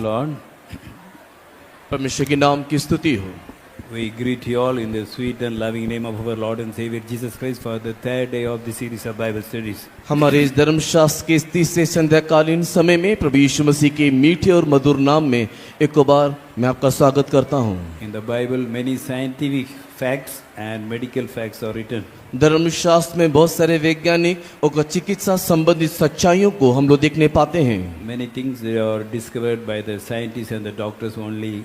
Lord. परमेश्वर के नाम की स्तुति हो। We greet you all in the sweet and loving name of our Lord and Savior Jesus Christ for the third day of the series of Bible studies. हमारे इस धर्मशास्त्र के इस तीसरे संध्याकालीन समय में प्रभु यीशु मसीह के मीठे और मधुर नाम में एक बार मैं आपका स्वागत करता हूँ। In the Bible, many scientific facts and medical facts are written. धर्मशास्त्र में बहुत सारे वैज्ञानिक और चिकित्सा संबंधित सच्चाइयों को हम लोग देखने पाते हैं। Many things are discovered by the scientists and the doctors only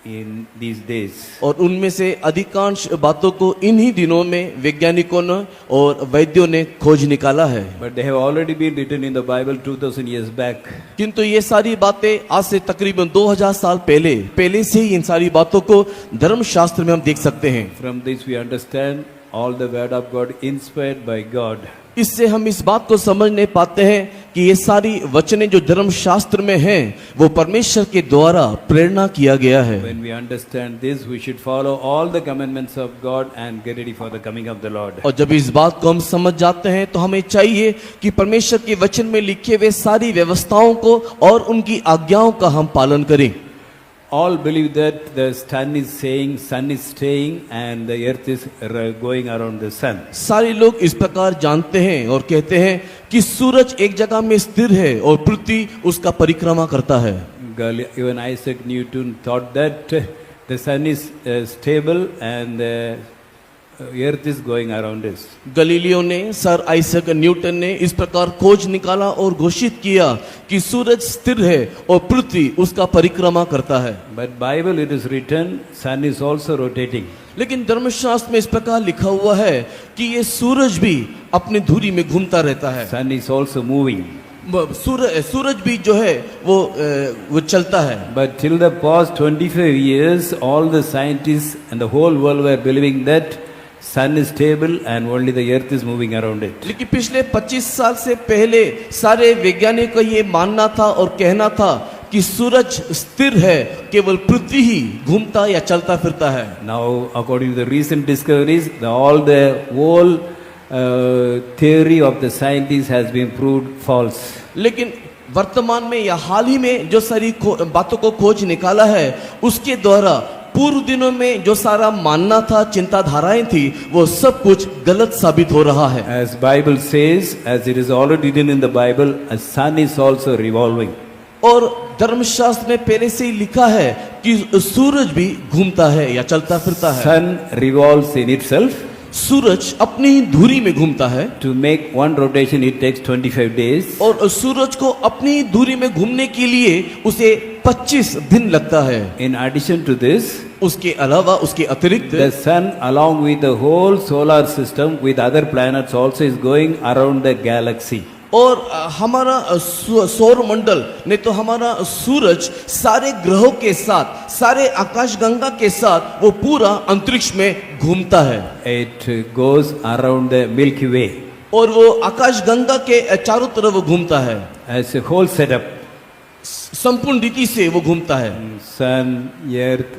in these days. और उनमें से अधिकांश बातों को इन्हीं दिनों में वैज्ञानिकों ने और वैद्यों ने खोज निकाला है। But they have already been written in the Bible 2000 years back. किंतु ये सारी बातें आज से तकरीबन 2000 साल पहले से ही इन सारी बातों को धर्मशास्त्र में हम देख सकते हैं। From this we understand all the word of God inspired by God. इससे हम इस बात को समझने पाते हैं कि ये सारी वचनें जो धर्मशास्त्र में हैं वो परमेश्वर के द्वारा प्रेरणा किया गया है। When we understand this, we should follow all the commandments of God and get ready for the coming of the Lord. और जब इस बात को हम समझ जाते हैं तो हमें चाहिए कि परमेश्वर के वचन में लिखे हुए सारी व्यवस्थाओं को और उनकी आज्ञाओं का हम पालन करें। All believe that the sun is staying and the earth is going around the sun. सारे लोग इस प्रकार जानते हैं और कहते हैं कि सूरज एक जगह में स्थिर है और पृथ्वी उसका परिक्रमा करता है। Even Isaac Newton thought that the sun is stable and the earth is going around us. Galileo ने, सर आइजैक न्यूटन ने इस प्रकार खोज निकाला और घोषित किया कि सूरज स्थिर है और पृथ्वी उसका परिक्रमा करता है। But Bible it is written sun is also rotating. लेकिन धर्मशास्त्र में इस प्रकार लिखा हुआ है कि ये सूरज भी अपनी धुरी में घूमता रहता है। Sun is also moving. सूरज भी जो है वो चलता है। But till the past 25 years all the scientists and the whole world were believing that sun is stable and only the earth is moving around it. लेकिन पिछले 25 साल से पहले सारे वैज्ञानिकों का ये मानना था और कहना था कि सूरज स्थिर है, केवल पृथ्वी ही घूमता या चलता फिरता है। Now according to the recent discoveries, all the whole theory of the scientists has been proved false. लेकिन वर्तमान में या हाल ही में जो सारी बातों को खोज निकाला है उसके द्वारा पूर्व दिनों में जो सारा मानना था, चिंताधाराएं थी, वो सब कुछ गलत साबित हो रहा है। As Bible says, as it is already written in the Bible, a sun is also revolving. और धर्मशास्त्र में पहले से ही लिखा है कि सूरज भी घूमता है या चलता फिरता है। Sun revolves in itself. सूरज अपनी धुरी में घूमता है। To make one rotation it takes 25 days. और सूरज को अपनी धुरी में घूमने के लिए उसे 25 दिन लगता है। In addition to this, उसके अलावा, उसके अतिरिक्त the sun along with the whole solar system with other planets also is going around the galaxy. और हमारा सौर मंडल नहीं तो हमारा सूरज सारे ग्रहों के साथ, सारे आकाशगंगा के साथ वो पूरा अंतरिक्ष में घूमता है। It goes around the Milky Way. और वो आकाशगंगा के चारों तरफ वो घूमता है। As a whole setup. संपूर्ण रीति से वो घूमता है। Sun, Earth,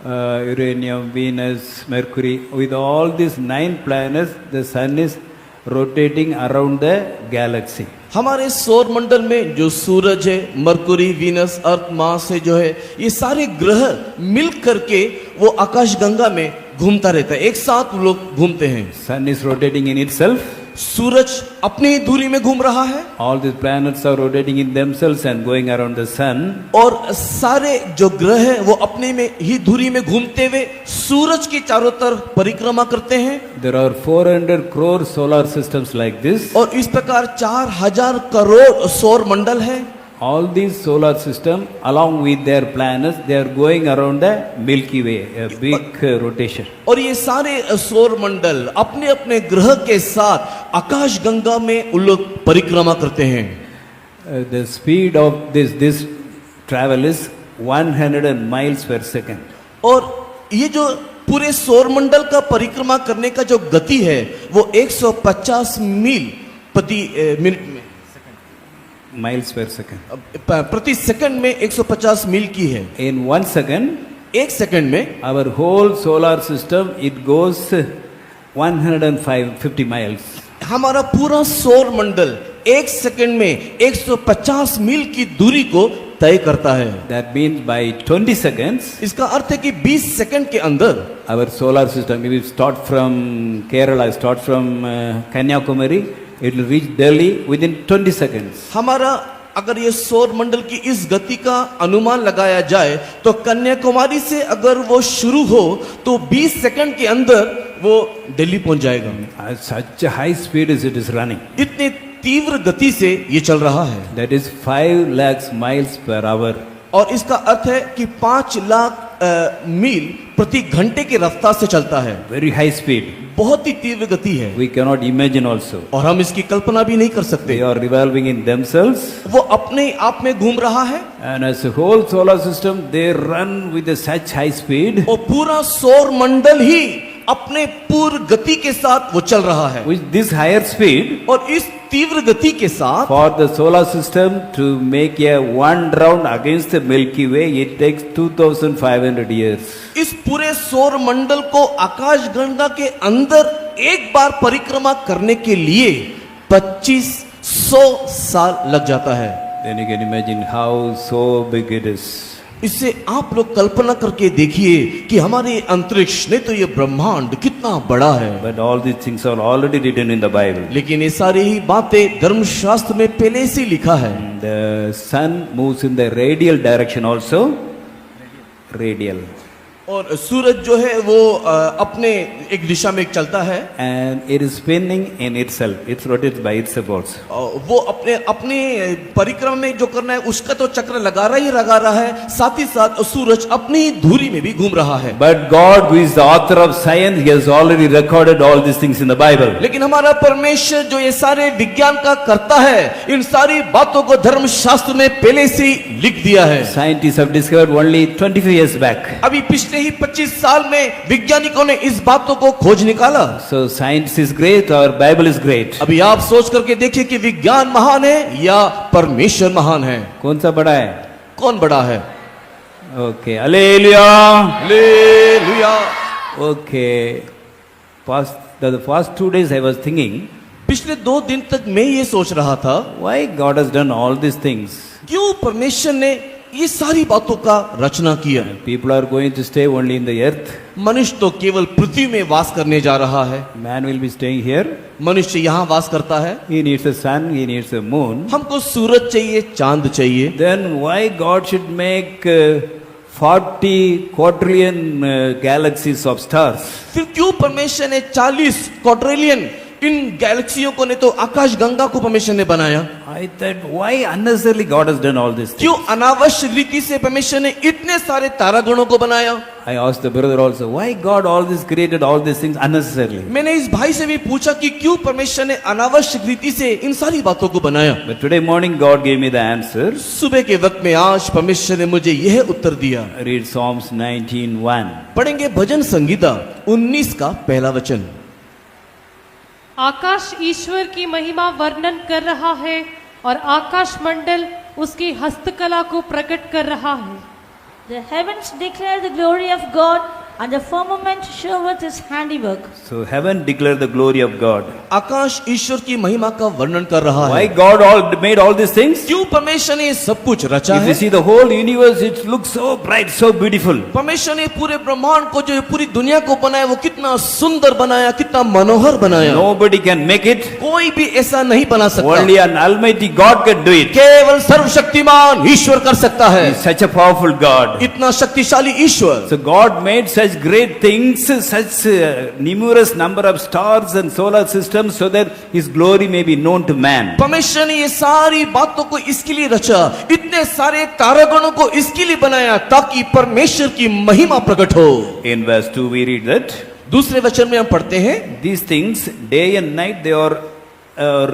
Uranium, Venus, Mercury, with all these 9 planets, the sun is rotating around the galaxy. हमारे सौर मंडल में जो सूरज है, मरकुरी, वीनस, अर्थ, मार्स है जो है, ये सारे ग्रह मिल करके वो आकाशगंगा में घूमता रहता है, एक साथ लोग घूमते हैं। Sun is rotating in itself. सूरज अपनी धुरी में घूम रहा है। All these planets are rotating in themselves and going around the sun. और सारे जो ग्रह हैं वो अपने में ही धुरी में घूमते हुए सूरज के चारों तरफ परिक्रमा करते हैं। There are 400 crore solar systems like this. और इस प्रकार 4000 करोड़ सौर मंडल है। All these solar system along with their planets they are going around the Milky Way, a big rotation. और ये सारे सौर मंडल अपने अपने ग्रह के साथ आकाशगंगा में उन लोग परिक्रमा करते हैं। The speed of this travel is 100 miles per second. और ये जो पूरे सौर मंडल का परिक्रमा करने का जो गति है वो 150 मील प्रति मिनट में, miles per second. प्रति सेकंड में 150 मील की है। In 1 second, एक सेकंड में our whole solar system it goes 150 miles. हमारा पूरा सौर मंडल एक सेकंड में 150 मील की दूरी को तय करता है। That means by 20 seconds, इसका अर्थ है कि 20 सेकंड के अंदर our solar system, if we start from Kerala, start from Kanyakumari, it will reach Delhi within 20 seconds. हमारा अगर ये सौर मंडल की इस गति का अनुमान लगाया जाए तो कन्याकुमारी से अगर वो शुरू हो तो 20 सेकंड के अंदर वो दिल्ली पहुंच जाएगा। At such a high speed as it is running. इतनी तीव्र गति से ये चल रहा है। That is 5 lakhs miles per hour. और इसका अर्थ है कि 5 लाख मील प्रति घंटे की रफ्तार से चलता है। Very high speed. बहुत ही तीव्र गति है We cannot imagine also. और हम इसकी कल्पना भी नहीं कर सकते। They are revolving in themselves. वो अपने आप में घूम रहा है And as a whole solar system, they run with a such high speed. और पूरा सौर मंडल ही अपने पूर्ण गति के साथ वो चल रहा है। With this higher speed, और इस तीव्र गति के साथ for the solar system to make a one round against the Milky Way, it takes 2,500 years. इस पूरे सौर मंडल को आकाश गंगा के अंदर एक बार परिक्रमा करने के लिए 2500 साल लग जाता है। Then you can imagine how so big it is. इससे आप लोग कल्पना करके देखिए कि हमारे अंतरिक्ष ने तो ये ब्रह्मांड कितना बड़ा है। But all these things are already written in the Bible. लेकिन ये सारी ही बातें धर्मशास्त्र में पहले से लिखा है। The sun moves in the radial direction also. Radial. और सूरज जो है वो अपने एक दिशा में चलता है। And it is spinning in itself. It rotates by itself also. वो अपने अपने परिक्रमा में जो करना है उसका तो चक्र लगा रहा है, साथ ही साथ सूरज अपनी धुरी में भी घूम रहा है। But God, who is the author of science, He has already recorded all these things in the Bible. लेकिन हमारा परमेश्वर जो ये सारे विज्ञान का करता है, इन सारी बातों को धर्मशास्त्र में पहले से ही लिख दिया है। Scientists have discovered only 25 years back. अभी पिछले ही 25 साल में वैज्ञानिकों ने इस बातों को खोज निकाला। So science is great or Bible is great. अभी आप सोच करके देखिए कि विज्ञान महान है या परमेश्वर महान है। कौन सा बड़ा है? कौन बड़ा है? Okay. Hallelujah. Hallelujah. Okay. The past 2 days I was thinking, पिछले 2 दिन तक मैं ये सोच रहा था, why God has done all these things? क्यों परमेश्वर ने ये सारी बातों का रचना किया। People are going to stay only in the earth. मनुष्य तो केवल पृथ्वी में वास करने जा रहा है। Man will be staying here. मनुष्य यहाँ वास करता है। He needs a sun, he needs a moon. हमको सूरज चाहिए, चांद चाहिए। Then why God should make 40 quadrillion galaxies of stars? फिर क्यों परमेश्वर ने 40 क्वाड्रिलियन इन गैलेक्सियों को ने तो आकाश गंगा को परमेश्वर ने बनाया। I thought, why unnecessarily God has done all this? क्यों अनावश्यक रीति से परमेश्वर ने इतने सारे तारागणों को बनाया। I asked the brother also, why God all this created all these things unnecessarily? मैंने इस भाई से भी पूछा कि क्यों परमेश्वर ने अनावश्यक रीति से इन सारी बातों को बनाया। But today morning God gave me the answer. सुबह के वक्त में आज परमेश्वर ने मुझे यह उत्तर दिया। Read Psalms 19:1. पढ़ेंगे भजन संगीता 19 का पहला वचन। आकाश ईश्वर की महिमा वर्णन कर रहा है और आकाश मंडल उसकी हस्तकला को प्रकट कर रहा है। The heavens declare the glory of God, and the firmament showeth his handiwork. So heaven declared the glory of God. आकाश ईश्वर की महिमा का वर्णन कर रहा Why है। God all made all these things? क्यों परमेश्वर ने सब कुछ रचा If you है? see the whole universe, it looks so bright, so beautiful. परमेश्वर ने पूरे ब्रह्मांड को, जो पूरी दुनिया को बनाया, वो कितना सुंदर बनाया, कितना मनोहर बनाया। Nobody can make it. कोई भी ऐसा नहीं बना सकता। Only an Almighty God can do it. केवल सर्वशक्तिमान ईश्वर कर सकता है। He's such a powerful God. इतना शक्तिशाली ईश्वर। So God made such great things, such numerous number of stars and solar systems, so that His glory may be known to man. परमेश्वर ने ये सारी बातों को इसके लिए रचा, इतने सारे तारागणों को इसके लिए बनाया ताकि परमेश्वर की महिमा प्रकट हो। In verse 2 we read that दूसरे वचन में हम पढ़ते हैं, these things, day and night, they are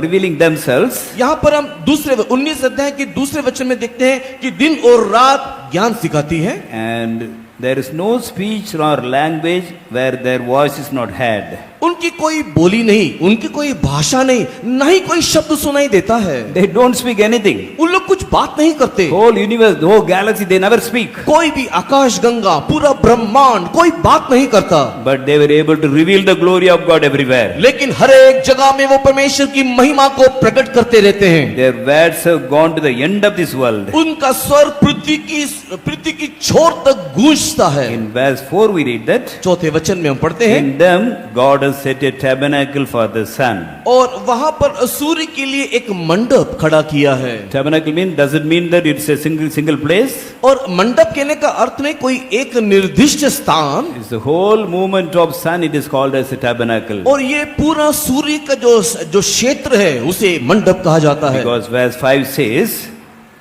revealing themselves. यहाँ पर हम दूसरे 19 अध्याय के दूसरे वचन में देखते हैं कि दिन और रात ज्ञान सिखाती है। And there is no speech nor language where their voice is not heard. उनकी कोई बोली नहीं, उनकी कोई भाषा नहीं, ना ही कोई शब्द सुनाई देता है। They don't speak anything. उन लोग कुछ बात नहीं करते। Whole universe, the whole galaxy, they never speak. कोई भी आकाश गंगा, पूरा ब्रह्मांड कोई बात नहीं करता, But they were able to reveal the glory of God everywhere. लेकिन हर एक जगह में वो परमेश्वर की महिमा को प्रकट करते रहते हैं। Their words have gone to the end of this world. उनका स्वर पृथ्वी की छोर तक गूंजता है। In verse 4 we read that, चौथे वचन में हम पढ़ते हैं, in them God has set a tabernacle for the sun. और वहां पर सूर्य के लिए एक मंडप खड़ा किया है। Tabernacle doesn't mean that it's a single place. और मंडप कहने का अर्थ नहीं कोई एक निर्दिष्ट स्थान, It's the whole movement of sun, it is called as a tabernacle. और ये पूरा सूर्य का जो क्षेत्र है उसे मंडप कहा जाता है। Because verse 5 says,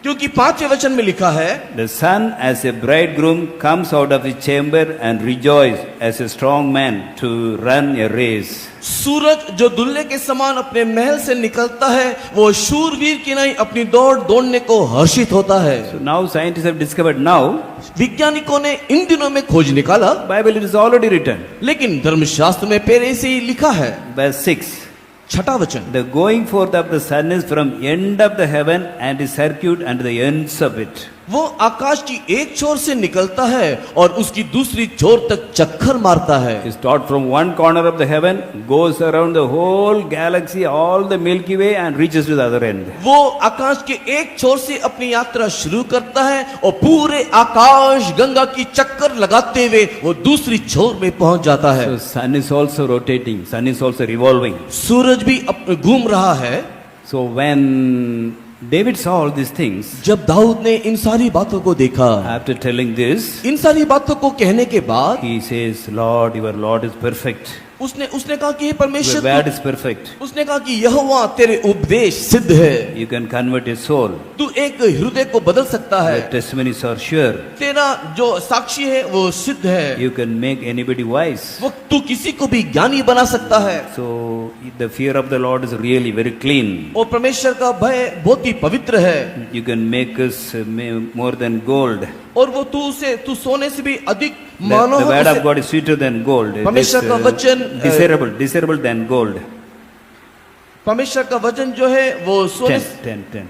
क्योंकि 5वें वचन में लिखा है, the sun as a bridegroom comes out of his chamber and rejoice as a strong man to run a race. सूरज जो दुल्हे के समान अपने महल से निकलता है, वो शूरवीर की नहीं अपनी दौड़ दौड़ने को हर्षित होता है। So now scientists have discovered now, वैज्ञानिकों ने इन दिनों में खोज निकाला, Bible it is already written. लेकिन धर्मशास्त्र में पहले से ही लिखा है। Verse 6, 6वां वचन, the going forth of the sun is from end of the heaven and is circuit unto the ends of it. वो आकाश की एक छोर से निकलता है और उसकी दूसरी छोर तक चक्कर मारता है। It starts from one corner of the heaven, goes around the whole galaxy, all the Milky Way and reaches to the other end. वो आकाश के एक छोर से अपनी यात्रा शुरू करता है और पूरे आकाश गंगा की चक्कर लगाते हुए वो दूसरी छोर में पहुंच जाता है। So sun is also rotating, sun is also revolving. सूरज भी घूम रहा है। So when David saw all these things, जब दाऊद ने इन सारी बातों को देखा, after telling this, इन सारी बातों को कहने के बाद he says, Lord, your Lord is perfect. उसने कहा कि हे Your परमेश्वर, word is perfect. उसने कहा कि यहोवा तेरे उपदेश सिद्ध है, You can convert a soul. तू एक हृदय को बदल सकता है, Your testimonies are sure. तेरा जो साक्षी है वो सिद्ध है, You can make anybody wise. वो तू किसी को भी ज्ञानी बना सकता है। So the fear of the Lord is really very clean. और परमेश्वर का भय बहुत ही पवित्र है, You can make us more than gold. और वो तू सोने से भी अधिक The मानो word of God is sweeter than gold. It is, परमेश्वर का वचन desirable than gold. परमेश्वर का वचन जो है वो सोने 10.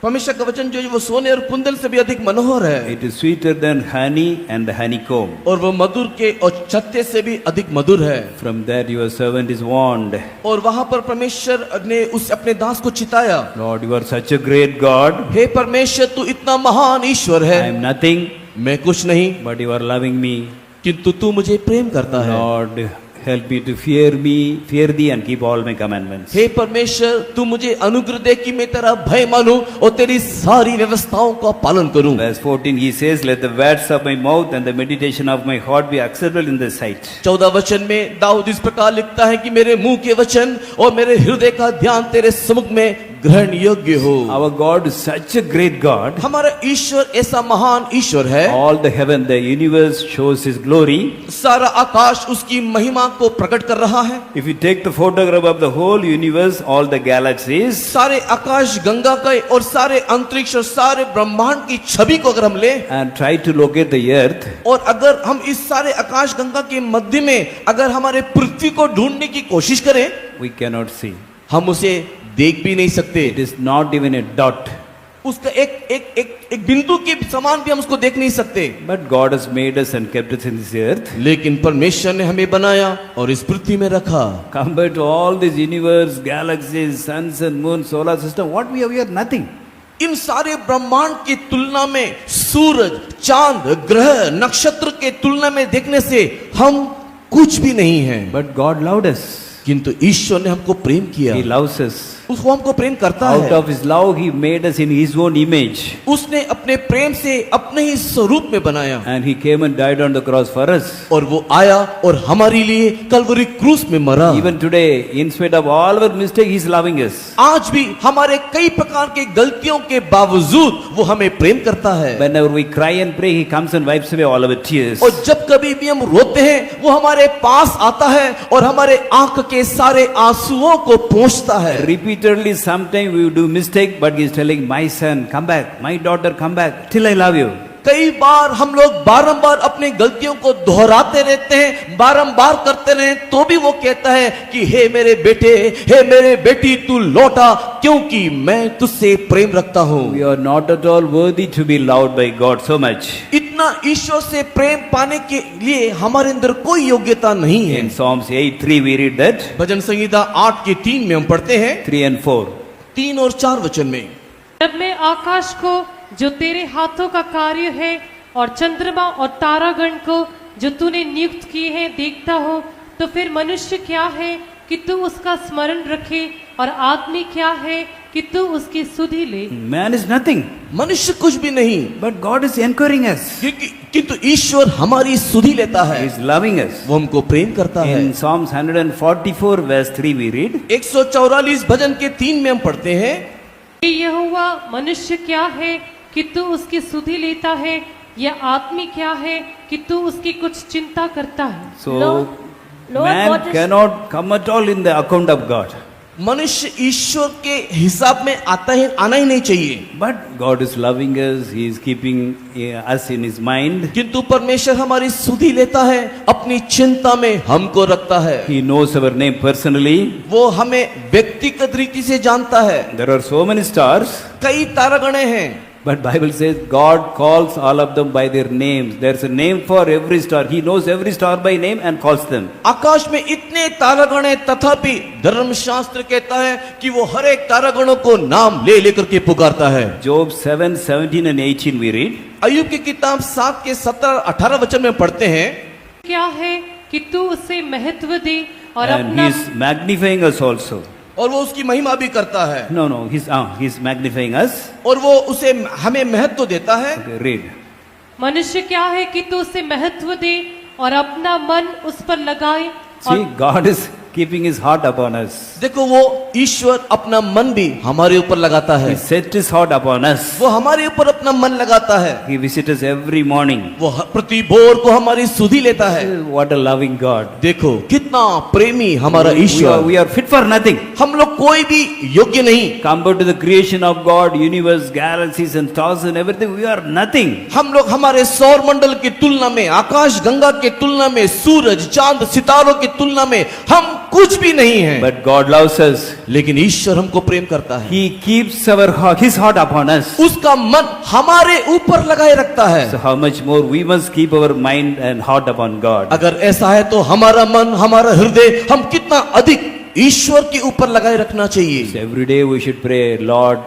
परमेश्वर का वचन जो है वो सोने और कुंदन से भी अधिक मनोहर है, It is sweeter than honey and the honeycomb. और वो मधुर के और छत्ते से भी अधिक मधुर है। From that your servant is warned. और वहां पर परमेश्वर ने उस अपने दास को चिताया, Lord, you are such a great God. हे परमेश्वर तू इतना महान ईश्वर है, I am nothing, मैं कुछ नहीं, but you are loving me. किंतु तू मुझे प्रेम करता है। Lord, help me to fear thee and keep all my commandments. हे परमेश्वर तू मुझे अनुग्रह दे कि मैं तेरा भय मानूं और तेरी सारी व्यवस्थाओं का पालन करूं। Verse 14 he says, let the words of my mouth and the meditation of my heart be acceptable in thy sight. 14 वचन में दाऊद इस प्रकार लिखता है कि मेरे मुंह के वचन और मेरे हृदय का ध्यान तेरे सम्मुख में ग्रहण योग्य हो। Our God is such a great God. हमारा ईश्वर ऐसा महान ईश्वर है, All the heaven, the universe shows his glory. सारा आकाश उसकी महिमा को प्रकट कर रहा है। If you take the photograph of the whole universe, all the galaxies, सारे आकाश गंगा का और सारे अंतरिक्ष और सारे ब्रह्मांड की छवि को अगर हम ले and try to locate the earth, और अगर हम इस सारे आकाश गंगा के मध्य में अगर हमारे पृथ्वी को ढूंढने की कोशिश करें, we cannot see. हम उसे देख भी नहीं सकते। It is not even a dot. उसका एक बिंदु के समान भी हम उसको देख नहीं सकते। But God has made us and kept us in this earth. लेकिन परमेश्वर ने हमें बनाया और इस पृथ्वी में रखा। Compared to all this universe, galaxies, suns and moons, solar system, what we are nothing. इन सारे ब्रह्मांड की तुलना में सूरज, चांद, ग्रह, नक्षत्र के तुलना में देखने से हम कुछ भी नहीं हैं। But God loved us. किंतु ईश्वर ने हमको प्रेम किया, He loves us. उसको हमको प्रेम करता Out है। of His love, He made us in His own image. उसने अपने प्रेम से अपने ही स्वरूप में बनाया And He came and died on the cross for us. और वो आया और हमारे लिए कलवरी क्रूस में मरा। Even today, in spite of all our mistakes, He is loving us. आज भी हमारे कई प्रकार के गलतियों के बावजूद वो हमें प्रेम करता है। Whenever we cry and pray, He comes and wipes away all our tears. और जब कभी भी हम रोते हैं वो हमारे पास आता है और हमारे आंख के सारे आंसुओं को पोंछता है। Repeatedly, sometimes we do mistake, but He is telling, my son, come back. My daughter, come back. Still I love you. कई बार हम लोग बारंबार अपनी गलतियों को दोहराते रहते हैं, बारंबार करते रहे, तो भी वो कहता है कि हे मेरे बेटे, हे मेरे बेटी, तू लौटा, क्योंकि मैं तुझसे प्रेम रखता हूं। We are not at all worthy to be loved by God so much. इतना ईश्वर से प्रेम पाने के लिए हमारे अंदर कोई योग्यता नहीं है। In Psalms 8:3 we read that. भजन संहिता 8:3 में हम पढ़ते हैं, 3 and 4. 3 और 4 वचन में, जब मैं आकाश को जो तेरे हाथों का कार्य है और चंद्रमा और तारागण को जो तूने नियुक्त किए हैं देखता हो, तो फिर मनुष्य क्या है कि तू उसका स्मरण रखे, और आदमी क्या है कि तू उसकी सुधि ले। Man is nothing, मनुष्य कुछ भी नहीं, but God is encouraging us. किंतु ईश्वर हमारी सुधि लेता He है, is loving us. वो हमको प्रेम करता है। In Psalms 144 verse 3 we read, 144 भजन के 3 में हम पढ़ते हैं, कि यहोवा मनुष्य क्या है कि तू उसकी सुधि लेता है, या आदमी क्या है कि तू उसकी कुछ चिंता करता है। so Lord, man what is- cannot come at all in the account of God. मनुष्य ईश्वर के हिसाब में आना ही नहीं चाहिए, But God is loving us. He is keeping us in His mind. किंतु परमेश्वर हमारी सुधि लेता है, अपनी चिंता में हमको रखता है। He knows our name personally. वो हमें व्यक्तिगत रीति से जानता है। There are so many stars, कई तारागणे हैं, but Bible says God calls all of them by their names. There's a name for every star. He knows every star by name and calls them. आकाश में इतने तारागण हैं, तथापि धर्मशास्त्र कहता है कि वो हर एक तारागणों को नाम ले लेकर के पुकारता है। Job 7:17 and 18 we read. अय्यूब की किताब 7 के 17-18 वचन में पढ़ते हैं, क्या है कि तू उसे महत्व दे और And अपना He's magnifying us also. और वो उसकी महिमा भी करता है, No, He's magnifying us. और वो उसे हमें महत्व देता है। Okay, read. मनुष्य क्या है कि तू उसे महत्व दे और अपना मन उस पर लगाए। See, God is keeping His heart upon us. देखो, वो ईश्वर अपना मन भी हमारे ऊपर लगाता है, He set His heart upon us. वो हमारे ऊपर अपना मन लगाता है, He visits us every morning. वो प्रति भोर को हमारी सुधि लेता है। What a loving God. देखो कितना प्रेमी हमारा ईश्वर। We are fit for nothing. हम लोग कोई भी योग्य नहीं, Compared to the creation of God, universe, galaxies and stars and everything, we are nothing. हम लोग हमारे सौर मंडल की तुलना में, आकाश गंगा की तुलना में, सूरज चांद सितारों की तुलना में हम कुछ भी नहीं है। But God loves us. लेकिन ईश्वर हमको प्रेम करता है, He keeps His heart upon us. उसका मन हमारे ऊपर लगाए रखता है। So how much more we must keep our mind and heart upon God. अगर ऐसा है तो हमारा मन, हमारा हृदय हम कितना अधिक ईश्वर के ऊपर लगाए रखना चाहिए। So every day we should pray, Lord,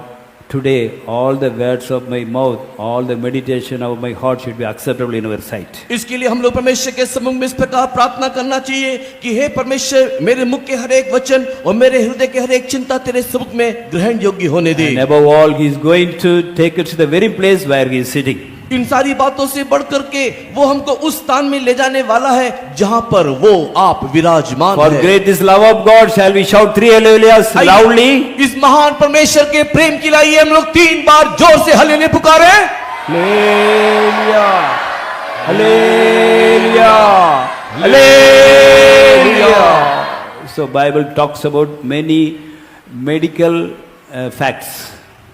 today all the words of my mouth, all the meditation of my heart should be acceptable in your sight. इसके लिए हम लोग परमेश्वर के सम्मुख में इस प्रकार प्रार्थना करना चाहिए कि हे परमेश्वर, मेरे मुख के हर एक वचन और मेरे हृदय के हर एक चिंता तेरे सम्मुख में ग्रहण योग्य होने दे। And above all, He is going to take us to the very place where He is sitting. इन सारी बातों से बढ़कर के वो हमको उस स्थान में ले जाने वाला है जहां पर वो आप विराजमान For है। great is love of God, shall we shout 3 hallelujahs आइए, loudly? इस महान परमेश्वर के प्रेम के लिए हम लोग 3 बार जोर से हल्लेलुया पुकारे। Hallelujah! Hallelujah! Hallelujah! So Bible talks about many medical facts.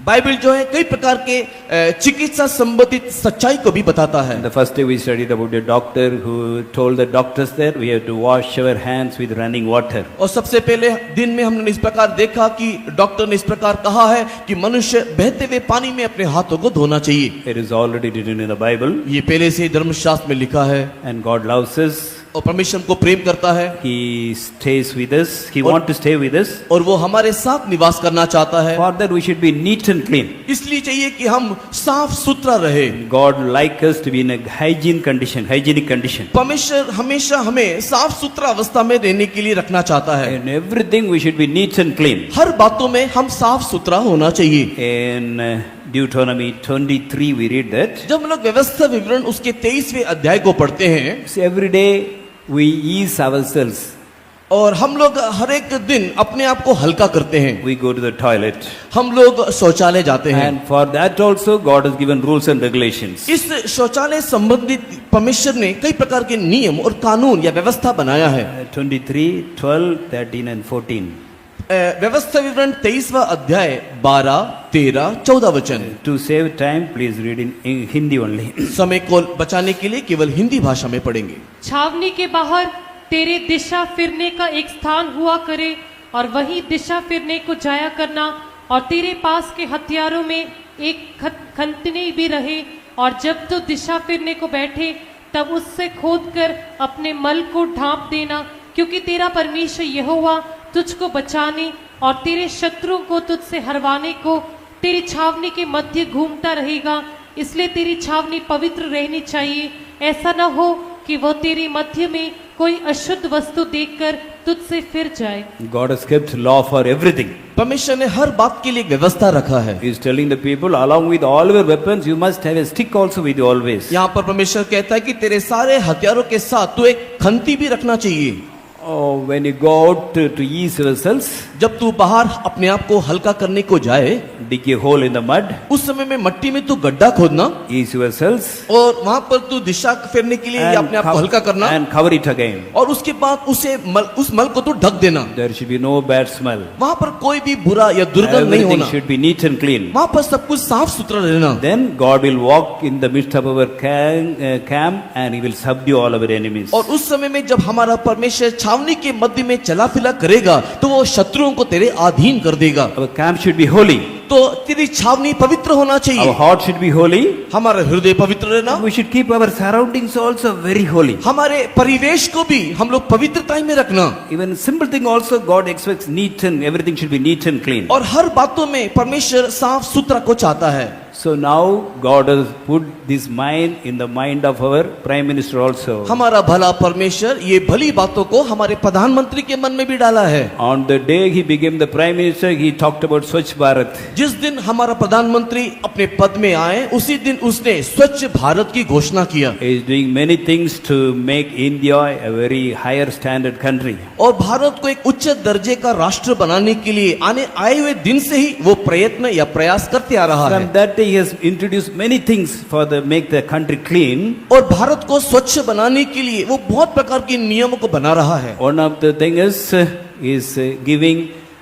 Bible जो है कई प्रकार के चिकित्सा संबंधित सच्चाई को भी बताता है। The first day we studied about a doctor who told the doctors that we have to wash our hands with running water. और सबसे पहले दिन में हमने इस प्रकार देखा कि डॉक्टर ने इस प्रकार कहा है कि मनुष्य बहते हुए पानी में अपने हाथों को धोना चाहिए। It is already written in the Bible. ये पहले से ही धर्मशास्त्र में लिखा है। And God loves us. और परमेश्वर को प्रेम करता है, He stays with us. He wants to stay with us. और वो हमारे साथ निवास करना चाहता है। For that we should be neat and clean. इसलिए चाहिए कि हम साफ सुथरा रहे। God like us to be in a hygienic condition. परमेश्वर हमेशा हमें साफ सुथरा अवस्था में रहने के लिए रखना चाहता है। In everything we should be neat and clean. हर बातों में हम साफ सुथरा होना चाहिए। In Deuteronomy 23 we read that. जब हम लोग व्यवस्था विवरण उसके 23वें अध्याय को पढ़ते हैं, See, every day we ease ourselves. और हम लोग हर एक दिन अपने आप को हल्का करते हैं। We go to the toilet. हम लोग शौचालय जाते हैं। And for that also God has given rules and regulations. इस शौचालय संबंधित परमेश्वर ने कई प्रकार के नियम और कानून या व्यवस्था बनाया है। 23, 12, 13 and 14. व्यवस्था विवरण 23वां अध्याय 12, 13, 14 वचन। To save time, please read in Hindi only. समय को बचाने के लिए केवल हिंदी भाषा में पढ़ेंगे। छावनी के बाहर तेरे दिशा फिरने का एक स्थान हुआ करे और वही दिशा फिरने को जाया करना, और तेरे पास के हथियारों में एक खंतनी भी रहे, और जब तू दिशा फिरने को बैठे तब उससे खोद कर अपने मल को ढांप देना, क्योंकि तेरा परमेश्वर यहोवा तुझको बचाने और तेरे शत्रुओं को तुझसे हरवाने को तेरी छावनी के मध्य घूमता रहेगा। इसलिए तेरी छावनी पवित्र रहनी चाहिए, ऐसा न हो कि वो तेरे मध्य में कोई अशुद्ध वस्तु देखकर तुझसे फिर जाए। God has kept law for everything. परमेश्वर ने हर बात के लिए एक व्यवस्था रखा है। He is telling the people, along with all your weapons, you must have a stick also with you always. यहाँ पर परमेश्वर कहता है कि तेरे सारे हथियारों के साथ तू एक खंती भी रखना चाहिए। Oh, when you go out to ease yourselves, जब तू बाहर अपने आप को हल्का करने को जाए, dig a hole in the mud, उस समय में मट्टी में तू गड्ढा खोदना ease yourselves, और वहां पर तू दिशा फेरने के लिए या अपने आप को हल्का करना, and cover it again. और उसके बाद उस मल को तू ढक देना। There should be no bad smell. वहां पर कोई भी बुरा या दुर्गंध नहीं Everything होना। should be neat and clean. वहां पर सब कुछ साफ सुथरा रहना। Then God will walk in the midst of our camp and He will subdue all our enemies. और उस समय में जब हमारा परमेश्वर छावनी के मध्य में चला फिरा करेगा तो वो शत्रुओं को तेरे अधीन कर देगा। Our camp should be holy. तो तेरी छावनी पवित्र होना Our चाहिए, heart should be holy. हमारा हृदय पवित्र रहना, We should keep our surroundings also very holy. हमारे परिवेश को भी हम लोग पवित्रता में रखना। Even simple thing also God expects neat and everything should be neat and clean. और हर बातों में परमेश्वर साफ सुथरा को चाहता है। So now God has put this mind in the mind of our Prime Minister also. हमारा भला परमेश्वर ये भली बातों को हमारे प्रधानमंत्री के मन में भी डाला है। On the day he became the Prime Minister, he talked about Swachh Bharat. जिस दिन हमारा प्रधानमंत्री अपने पद में आए उसी दिन उसने स्वच्छ भारत की घोषणा किया। He is doing many things to make India a very higher standard country. और भारत को एक उच्च दर्जे का राष्ट्र बनाने के लिए आए हुए दिन से ही वो प्रयत्न या प्रयास करते आ रहा है। From that day he has introduced many things for the make the country clean. और भारत को स्वच्छ बनाने के लिए वो बहुत प्रकार के नियमों को बना रहा है। One of the thing is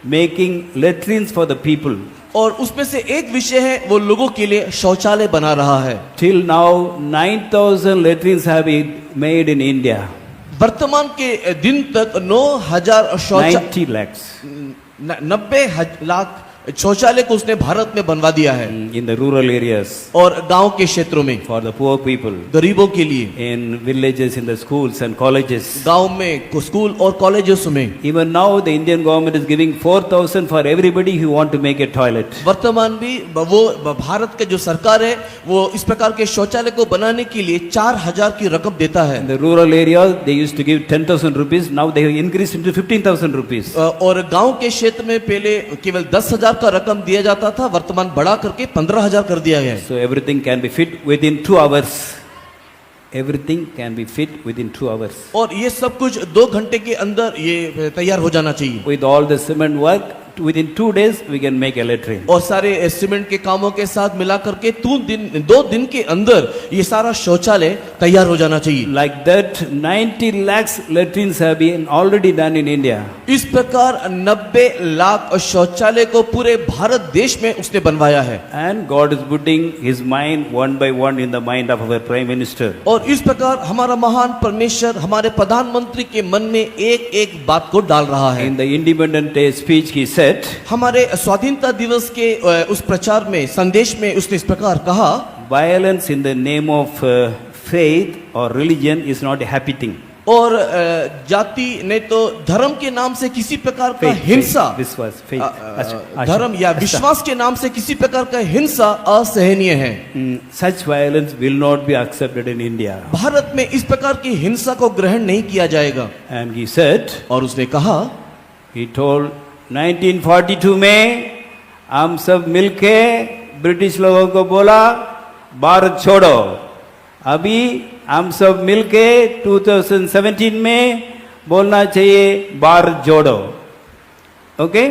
making latrines for the people. और उसमें से एक विषय है वो लोगों के लिए शौचालय बना रहा है। Till now 9,000 latrines have been made in India. वर्तमान के दिन तक 9,000 शौचालय 90 lakhs 90 लाख शौचालय को उसने भारत में बनवा दिया है। in the rural areas और गांव के क्षेत्रों में for the poor people, गरीबों के लिए, in villages, in the schools and colleges. गांव में स्कूल और कॉलेजों में। Even now the Indian government is giving 4,000 for everybody who want to make a toilet. वर्तमान भी वो भारत के जो सरकार है वो इस प्रकार के शौचालय को बनाने के लिए 4,000 की रकम देता है। In the rural areas they used to give 10,000 rupees, now they have increased into 15,000 rupees. और गांव के क्षेत्र में पहले केवल 10,000 का रकम दिया जाता था, वर्तमान बढ़ा करके 15,000 कर दिया गया है। So everything can be fit within 2 hours. Everything can be fit within 2 hours. और ये सब कुछ 2 घंटे के अंदर ये तैयार हो जाना चाहिए। With all the cement work, within 2 days we can make a latrine. और सारे सीमेंट के कामों के साथ मिला करके 2 दिन के अंदर ये सारा शौचालय तैयार हो जाना चाहिए। Like that 90 lakhs latrines have been already done in India. इस प्रकार 90 लाख शौचालय को पूरे भारत देश में उसने बनवाया है। And God is putting His mind one by one in the mind of our Prime Minister. और इस प्रकार हमारा महान परमेश्वर हमारे प्रधानमंत्री के मन में एक एक बात को डाल रहा है। In the Independence Day speech he said, हमारे स्वाधीनता दिवस के उस प्रचार में संदेश में उसने इस प्रकार कहा, violence in the name of faith or religion is not a happy thing. और जाति नहीं तो धर्म के नाम से किसी प्रकार का हिंसा, विश्वास, धर्म या विश्वास के नाम से किसी प्रकार का हिंसा असहनीय है। Such violence will not be accepted in India. Bharat में इस प्रकार की हिंसा को ग्रहण नहीं किया जाएगा। And he said, और उसने कहा, he told 1942 में हम सब मिलके ब्रिटिश लोगों को बोला भारत छोड़ो। अभी हम सब मिलके 2017 में बोलना चाहिए भारत जोड़ो। Okay,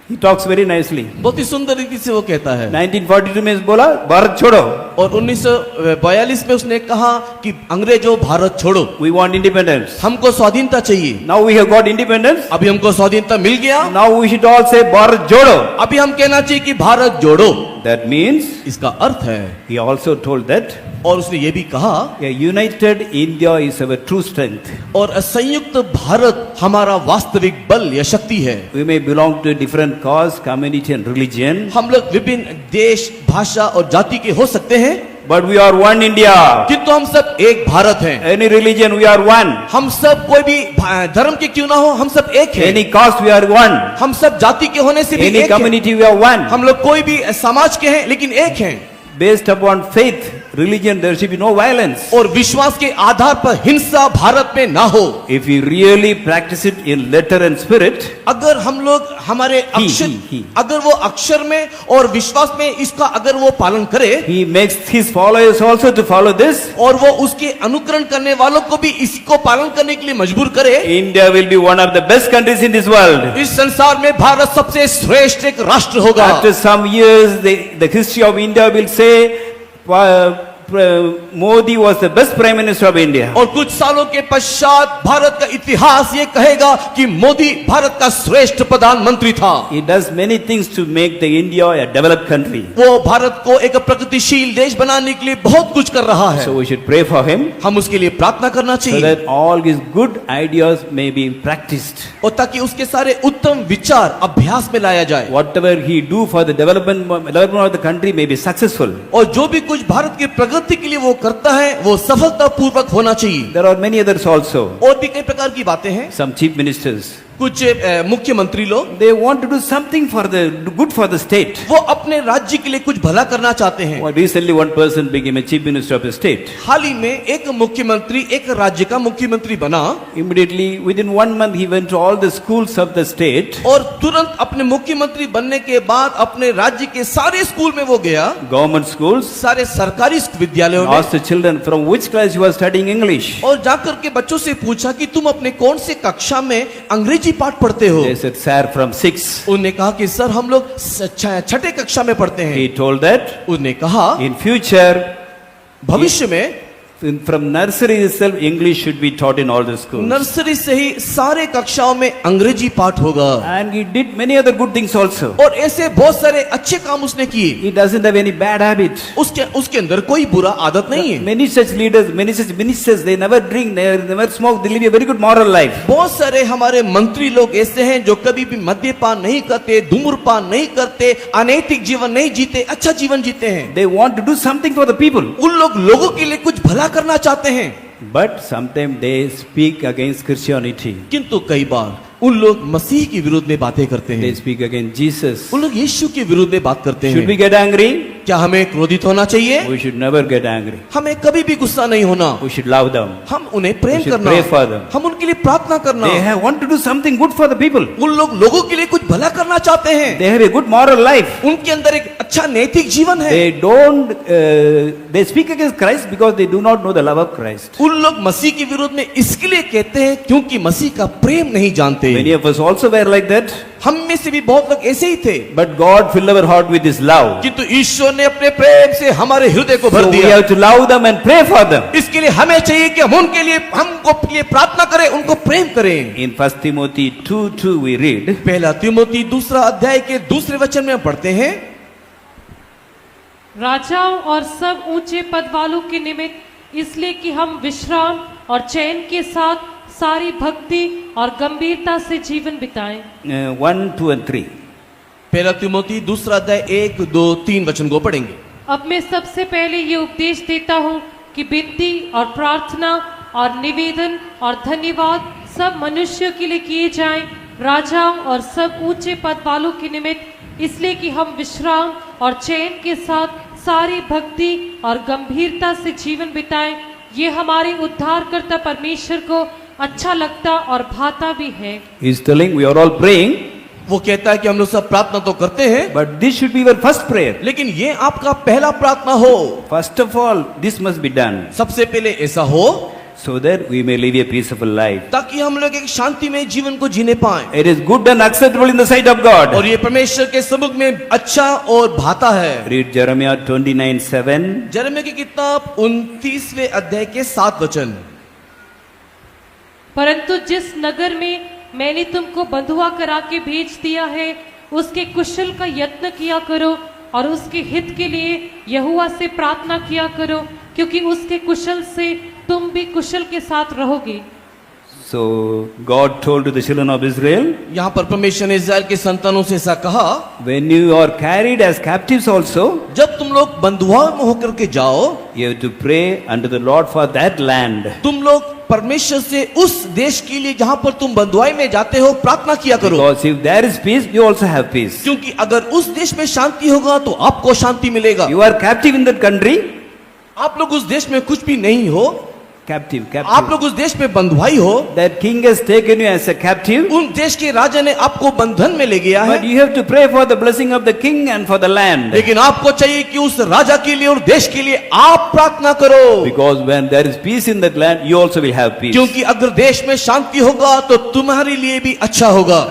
he talks very nicely. बहुत ही सुंदर रीति से वो कहता है। 1942 में बोला भारत छोड़ो, और 1942 में उसने कहा कि अंग्रेजों भारत छोड़ो, We want independence. हमको स्वाधीनता चाहिए। Now we have got independence. अभी हमको स्वाधीनता मिल गया, Now we should all say Bharat Jodo. अभी हम कहना चाहिए कि भारत जोड़ो। That means इसका अर्थ है, he also told that और उसने ये भी कहा, a united India is our true strength. और संयुक्त भारत हमारा वास्तविक बल या शक्ति है। We may belong to a different cause, community and religion, हम लोग विभिन्न देश, भाषा और जाति के हो सकते हैं, but we are one India. किंतु हम सब एक भारत हैं। Any religion, we are one. हम सब कोई भी धर्म के क्यों ना हो, हम सब एक हैं। Any caste, we are one. हम सब जाति के होने से भी Any एक हैं। community, we are one. हम लोग कोई भी समाज के हैं लेकिन एक हैं। Based upon faith, religion, there should be no violence. और विश्वास के आधार पर हिंसा भारत में ना हो। If we really practice it in letter and spirit, अगर हम लोग हमारे अक्षर, he. अगर वो अक्षर में और विश्वास में इसका अगर वो पालन करे, he makes his followers also to follow this. और वो उसके अनुकरण करने वालों को भी इसको पालन करने के लिए मजबूर करे, India will be one of the best countries in this world. इस संसार में भारत सबसे श्रेष्ठ एक राष्ट्र होगा। After some years, the history of India will say, Modi was the best Prime Minister of India. और कुछ सालों के पश्चात भारत का इतिहास ये कहेगा कि मोदी भारत का श्रेष्ठ प्रधानमंत्री था। He does many things to make the India a developed country. वो भारत को एक प्रगतिशील देश बनाने के लिए बहुत कुछ कर रहा है। So we should pray for him हम उसके लिए प्रार्थना करना so चाहिए, that all his good ideas may be practiced. और ताकि उसके सारे उत्तम विचार अभ्यास में लाया जाए, Whatever he do for the development of the country may be successful. और जो भी कुछ भारत की प्रगति के लिए वो करता है वो सफलतापूर्वक होना चाहिए। There are many others also. और भी कई प्रकार की बातें हैं। Some chief ministers, कुछ मुख्यमंत्री लोग they want to do something for the good for the state. वो अपने राज्य के लिए कुछ भला करना चाहते हैं। Well, recently one person became a chief minister of a state. हाल ही में एक मुख्यमंत्री एक राज्य का मुख्यमंत्री बना, Immediately within 1 month he went to all the schools of the state. और तुरंत अपने मुख्यमंत्री बनने के बाद अपने राज्य के सारे स्कूल में वो गया, Government schools, सारे सरकारी विद्यालयों में, asked the children from which class you are studying English. और जाकर के बच्चों से पूछा कि तुम अपने कौन से कक्षा में अंग्रेजी पाठ पढ़ते हो। They said, sir, from 6. उन्होंने कहा कि सर हम लोग छठे कक्षा में पढ़ते हैं। He told that उन्होंने कहा in future, भविष्य में from nursery itself, English should be taught in all the schools. Nursery से ही सारे कक्षाओं में अंग्रेजी पाठ होगा। And he did many other good things also. और ऐसे बहुत सारे अच्छे काम उसने किए। He doesn't have any bad habit. उसके अंदर कोई बुरा आदत नहीं है। Many such leaders, many such ministers, they never drink, they never smoke, they live a very good moral life. बहुत सारे हमारे मंत्री लोग ऐसे हैं जो कभी भी मद्यपान नहीं करते, धूम्रपान नहीं करते, अनैतिक जीवन नहीं जीते, अच्छा जीवन जीते हैं। They want to do something for the people. उन लोगों के लिए कुछ भला करना चाहते हैं, But sometimes they speak against Christianity. किंतु कई बार उन लोग मसीह के विरुद्ध में बातें करते They हैं, speak against Jesus. उन लोग यीशु के विरुद्ध में बात करते Should we हैं। get angry? क्या हमें क्रोधित होना चाहिए? We should never get angry. हमें कभी भी गुस्सा नहीं होना, We should love them. हम उन्हें प्रेम We should करना, pray for them. हम उनके लिए प्रार्थना करना। They have want to do something good for the people. उन लोगों के लिए कुछ भला करना चाहते हैं, They have a good moral life. उनके अंदर एक अच्छा नैतिक जीवन है। They don't. They speak against Christ because they do not know the love of Christ. उन लोग मसीह के विरोध में इसके लिए कहते हैं क्योंकि मसीह का प्रेम नहीं जानते। Many of us also were like that. हम में से भी बहुत लोग ऐसे ही थे, But God filled our heart with His love. किंतु ईश्वर ने अपने प्रेम से हमारे हृदय को भर So we दिया। have to love them and pray for them. इसके लिए हमें चाहिए कि हम उनके लिए लिए प्रार्थना करें, उनको प्रेम करें। In 1 Timothy 2:2 we read, पहला तिमोथी 2 अध्याय के 2 वचन में हम पढ़ते हैं, राजाओं और सब ऊंचे पद वालों के निमित्त इसलिए कि हम विश्राम और चैन के साथ सारी भक्ति और गंभीरता से जीवन बिताएं। 1, 2 and 3. पहला तिमोथी 2 अध्याय 1, 2, 3 वचन को पढ़ेंगे। अब मैं सबसे पहले ये उपदेश देता हूँ कि विनती और प्रार्थना और निवेदन और धन्यवाद सब मनुष्यों के लिए किए जाएं, राजाओं और सब ऊंचे पद वालों के निमित्त इसलिए कि हम विश्राम और चैन के साथ सारी भक्ति और गंभीरता से जीवन बिताएं। ये हमारे उद्धारकर्ता परमेश्वर को अच्छा लगता और भाता भी है। He is telling we are all praying, वो कहता है कि हम लोग सब प्रार्थना तो करते हैं, but this should be your first prayer. लेकिन ये आपका पहला प्रार्थना हो। First of all, this must be done. सबसे पहले ऐसा हो so that we may live a peaceful life. ताकि हम लोग एक शांति में जीवन को जीने पाएं। It is good and acceptable in the sight of God. और ये परमेश्वर के सम्मुख में अच्छा और भाता है। Read Jeremiah 29:7. यिर्मयाह की किताब 29वें अध्याय के 7 वचन। परंतु जिस नगर में मैंने तुमको बंधुआ करा के भेज दिया है, उसके कुशल का यत्न किया करो और उसके हित के लिए यहोवा से प्रार्थना किया करो, क्योंकि उसके कुशल से तुम भी कुशल के साथ रहोगे। So God told to the children of Israel, यहाँ पर परमेश्वर ने इस्राएल के संतानों से ऐसा कहा, when you are carried as captives also, जब तुम लोग बंधुआ में होकर के जाओ, you have to pray unto the Lord for that land. तुम लोग परमेश्वर से उस देश के लिए जहाँ पर तुम बंधुआई में जाते हो प्रार्थना किया करो। Because if there is peace, you also have peace. क्योंकि अगर उस देश में शांति होगा तो आपको शांति मिलेगा। You are captive in that country. आप लोग उस देश में कुछ भी नहीं हो, Captive. आप लोग उस देश में बंधुआई हो, That king has taken you as a captive. उन देश के राजा ने आपको बंधन में ले गया But है, you have to pray for the blessing of the king and for the land. लेकिन आपको चाहिए कि उस राजा के लिए और देश के लिए आप प्रार्थना करो। Because when there is peace in that land, you also will have peace. क्योंकि अगर देश में शांति होगा तो तुम्हारे लिए भी अच्छा होगा।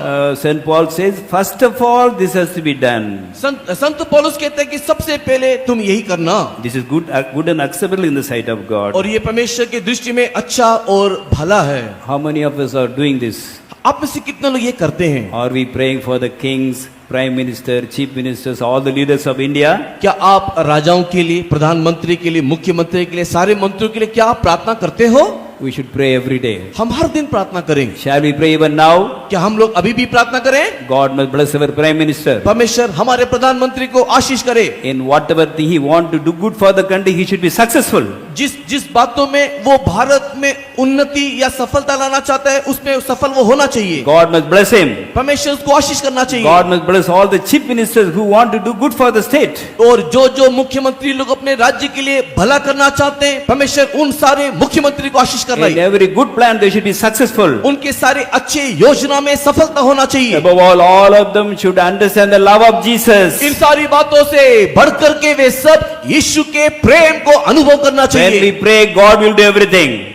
St. Paul says, first of all, this has to be done. संत पौलुस कहते हैं कि सबसे पहले तुम यही करना, This is good and acceptable in the sight of God. और ये परमेश्वर की दृष्टि में अच्छा और भला है। How many of us are doing this? आप में से कितने लोग ये करते हैं? Are we praying for the kings, prime minister, chief ministers, all the leaders of India? क्या आप राजाओं के लिए, प्रधानमंत्री के लिए, मुख्यमंत्री के लिए, सारे मंत्रियों के लिए क्या आप प्रार्थना करते हो? We should pray every day. हम हर दिन प्रार्थना करें। Shall we pray even now? क्या हम लोग अभी भी प्रार्थना करें? God must bless our prime minister. परमेश्वर हमारे प्रधानमंत्री को आशीष करे। In whatever thing he want to do good for the country, he should be successful. जिस बातों में वो भारत में उन्नति या सफलता लाना चाहता है, उसमें सफल वो होना चाहिए। God must bless him. परमेश्वर उसको आशीष करना चाहिए। God must bless all the chief ministers who want to do good for the state. और जो मुख्यमंत्री लोग अपने राज्य के लिए भला करना चाहते हैं, परमेश्वर उन सारे मुख्यमंत्री को आशीष कर रहा In है। every good plan, they should be successful. उनके सारे अच्छे योजना में सफलता होना चाहिए। Above all of them should understand the love of Jesus. इन सारी बातों से बढ़कर के वे सब यीशु के प्रेम को अनुभव करना When we चाहिए। pray, God will do everything.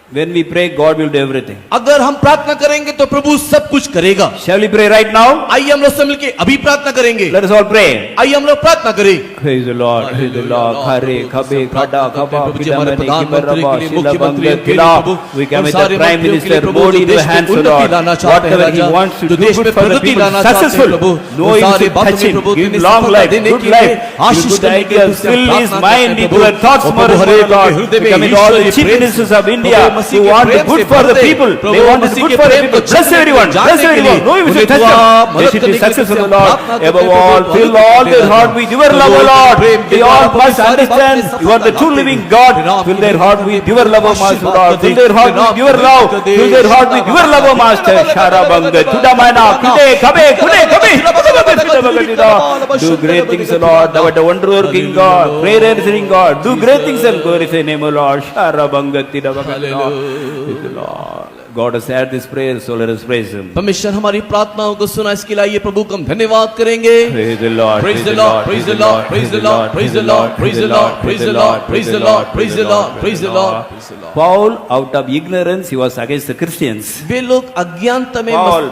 When we pray, God will do everything. अगर हम प्रार्थना करेंगे तो प्रभु सब कुछ करेगा। Shall we pray right now? आइए हम लोग सब मिलके अभी प्रार्थना करेंगे। Let us all pray. आइए हम लोग प्रार्थना करें। Praise the Lord. Praise the Lord. Khare, khabe, khada, khaba, हमारे pidamane, प्रधानमंत्री kibaraba, के लिए, मुख्यमंत्री shilabanga, के लिए kila. प्रभु, We और commit सारे the Prime मंत्रियों के लिए Minister प्रभु, board जो into देश your में hands, O उन्नति Lord. लाना चाहते हैं, Whatever he Raja, wants to जो do देश good में for the प्रगति people, लाना चाहते हैं, successful. प्रभु, No, और you सारे should बातों touch में him. प्रभु Give तुम्हें long सफलता life, देने good के लिए life. आशीष Give good करने के लिए ideas. तुझसे हम Fill his प्रार्थना mind करते हैं, into प्रभु। the thoughts और more Prabhu, and Hare more, लोग के Lord. हृदय We में commit all the ईश्वरीय chief प्रेम ministers से, of India Prabhu, Masih who के want प्रेम good से for the भरते, people. Prabhu, They want to Masih good के for the प्रेम people. को Bless जानने everyone. के Bless लिए, everyone. No, you उन्हें should touch दुआ, them. They मदद should be करने के लिए successful, तुझसे O Lord. प्रार्थना करते Above हैं, all, प्रभु, fill मदद all करते their हैं, heart with your love, O Prabhu, Lord. प्रेम के They द्वारा all अपनी must सारी understand बातें you are the true सफलता living लाते God. हैं। Fill their heart with your love, O Master, आशीर्वाद Lord. They, Fill their heart Ram with your को love. They, Fill their heart with your love, O Ram Master. को दे, Sharabanga, Tudamana, Kude, Kabe, Kude, Kabe. Do great things, O Lord. Thou art a wonder-working God, prayer-answering God. Do great things and glorify your name, O Lord. Sharabanga, Tidabanga. God has heard this prayer, so let us praise Him. परमेश्वर हमारी प्रार्थनाओं को सुना, इसके लिए प्रभु को हम धन्यवाद करेंगे। Praise the Lord. Praise the Lord, praise the Lord, praise the Lord, praise the Lord, praise the Lord, praise the Lord, praise the Lord, praise the Lord, praise the Lord, praise the Lord. Paul, out of ignorance, he was against the Christians. वे लोग अज्ञानता में Paul.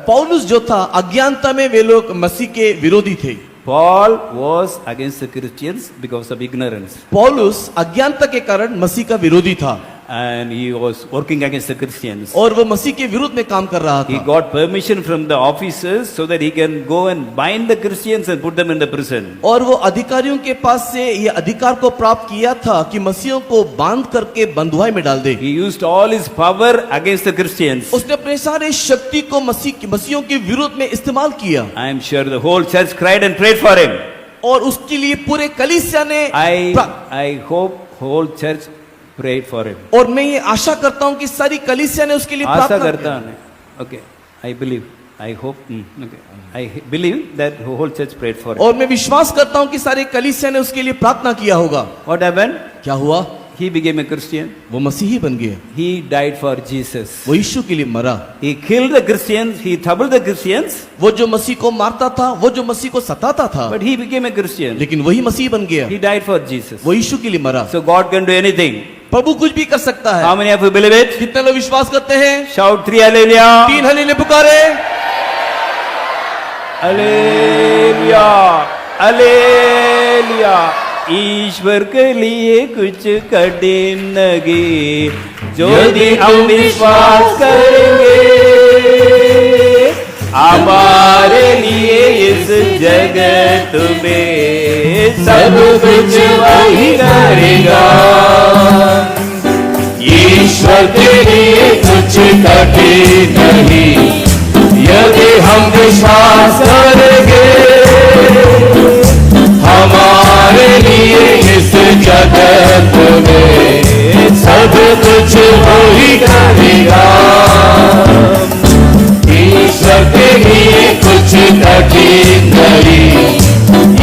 पौलुस जो था अज्ञानता में वे लोग मसीह के विरोधी थे। Paul was against the Christians because of ignorance. पौलुस अज्ञानता के कारण मसीह का विरोधी था। And he was working against the Christians. और वो मसीह के विरुद्ध में काम कर रहा He था। got permission from the officers so that he can go and bind the Christians and put them in the prison. और वो अधिकारियों के पास से ये अधिकार को प्राप्त किया था कि मसीहों को बांध करके बंधुआई में डाल दे। He used all his power against the Christians. उसने अपने सारे शक्ति को मसीहों के विरोध में इस्तेमाल किया। I am sure the whole church cried and prayed for him. और उसके लिए पूरे कलीसिया ने I hope whole church prayed for him. और मैं ये आशा करता हूँ कि सारी कलीसिया ने उसके लिए आशा प्रार्थना करता हूँ। Okay, I believe. I hope. Okay, I believe that the whole church prayed for him. और मैं विश्वास करता हूँ कि सारे कलीसिया ने उसके लिए प्रार्थना किया होगा। What happened? क्या हुआ? He became a Christian. वो मसीही बन गया। He died for Jesus. वो यीशु के लिए मरा। He killed the Christians. He troubled the Christians. वो जो मसीह को मारता था, वो जो मसीह को सताता था, But he became a Christian. लेकिन वही मसीह बन गया। He died for Jesus. वो यीशु के लिए मरा। So God can do anything. प्रभु कुछ भी कर सकता है। How many of you believe it? कितने लोग विश्वास करते हैं? Shout 3 hallelujah. 3 हल्लेलुया पुकारे। Hallelujah. Hallelujah. ईश्वर के लिए कुछ कठिन नहीं, जो यदि हम विश्वास करेंगे, हमारे लिए इस जगत में सब कुछ वही करेगा। ईश्वर के लिए कुछ कठिन नहीं, यदि हम विश्वास करेंगे, हमारे लिए इस जगत में सब कुछ वही करेगा। ईश्वर के लिए कुछ कठिन नहीं,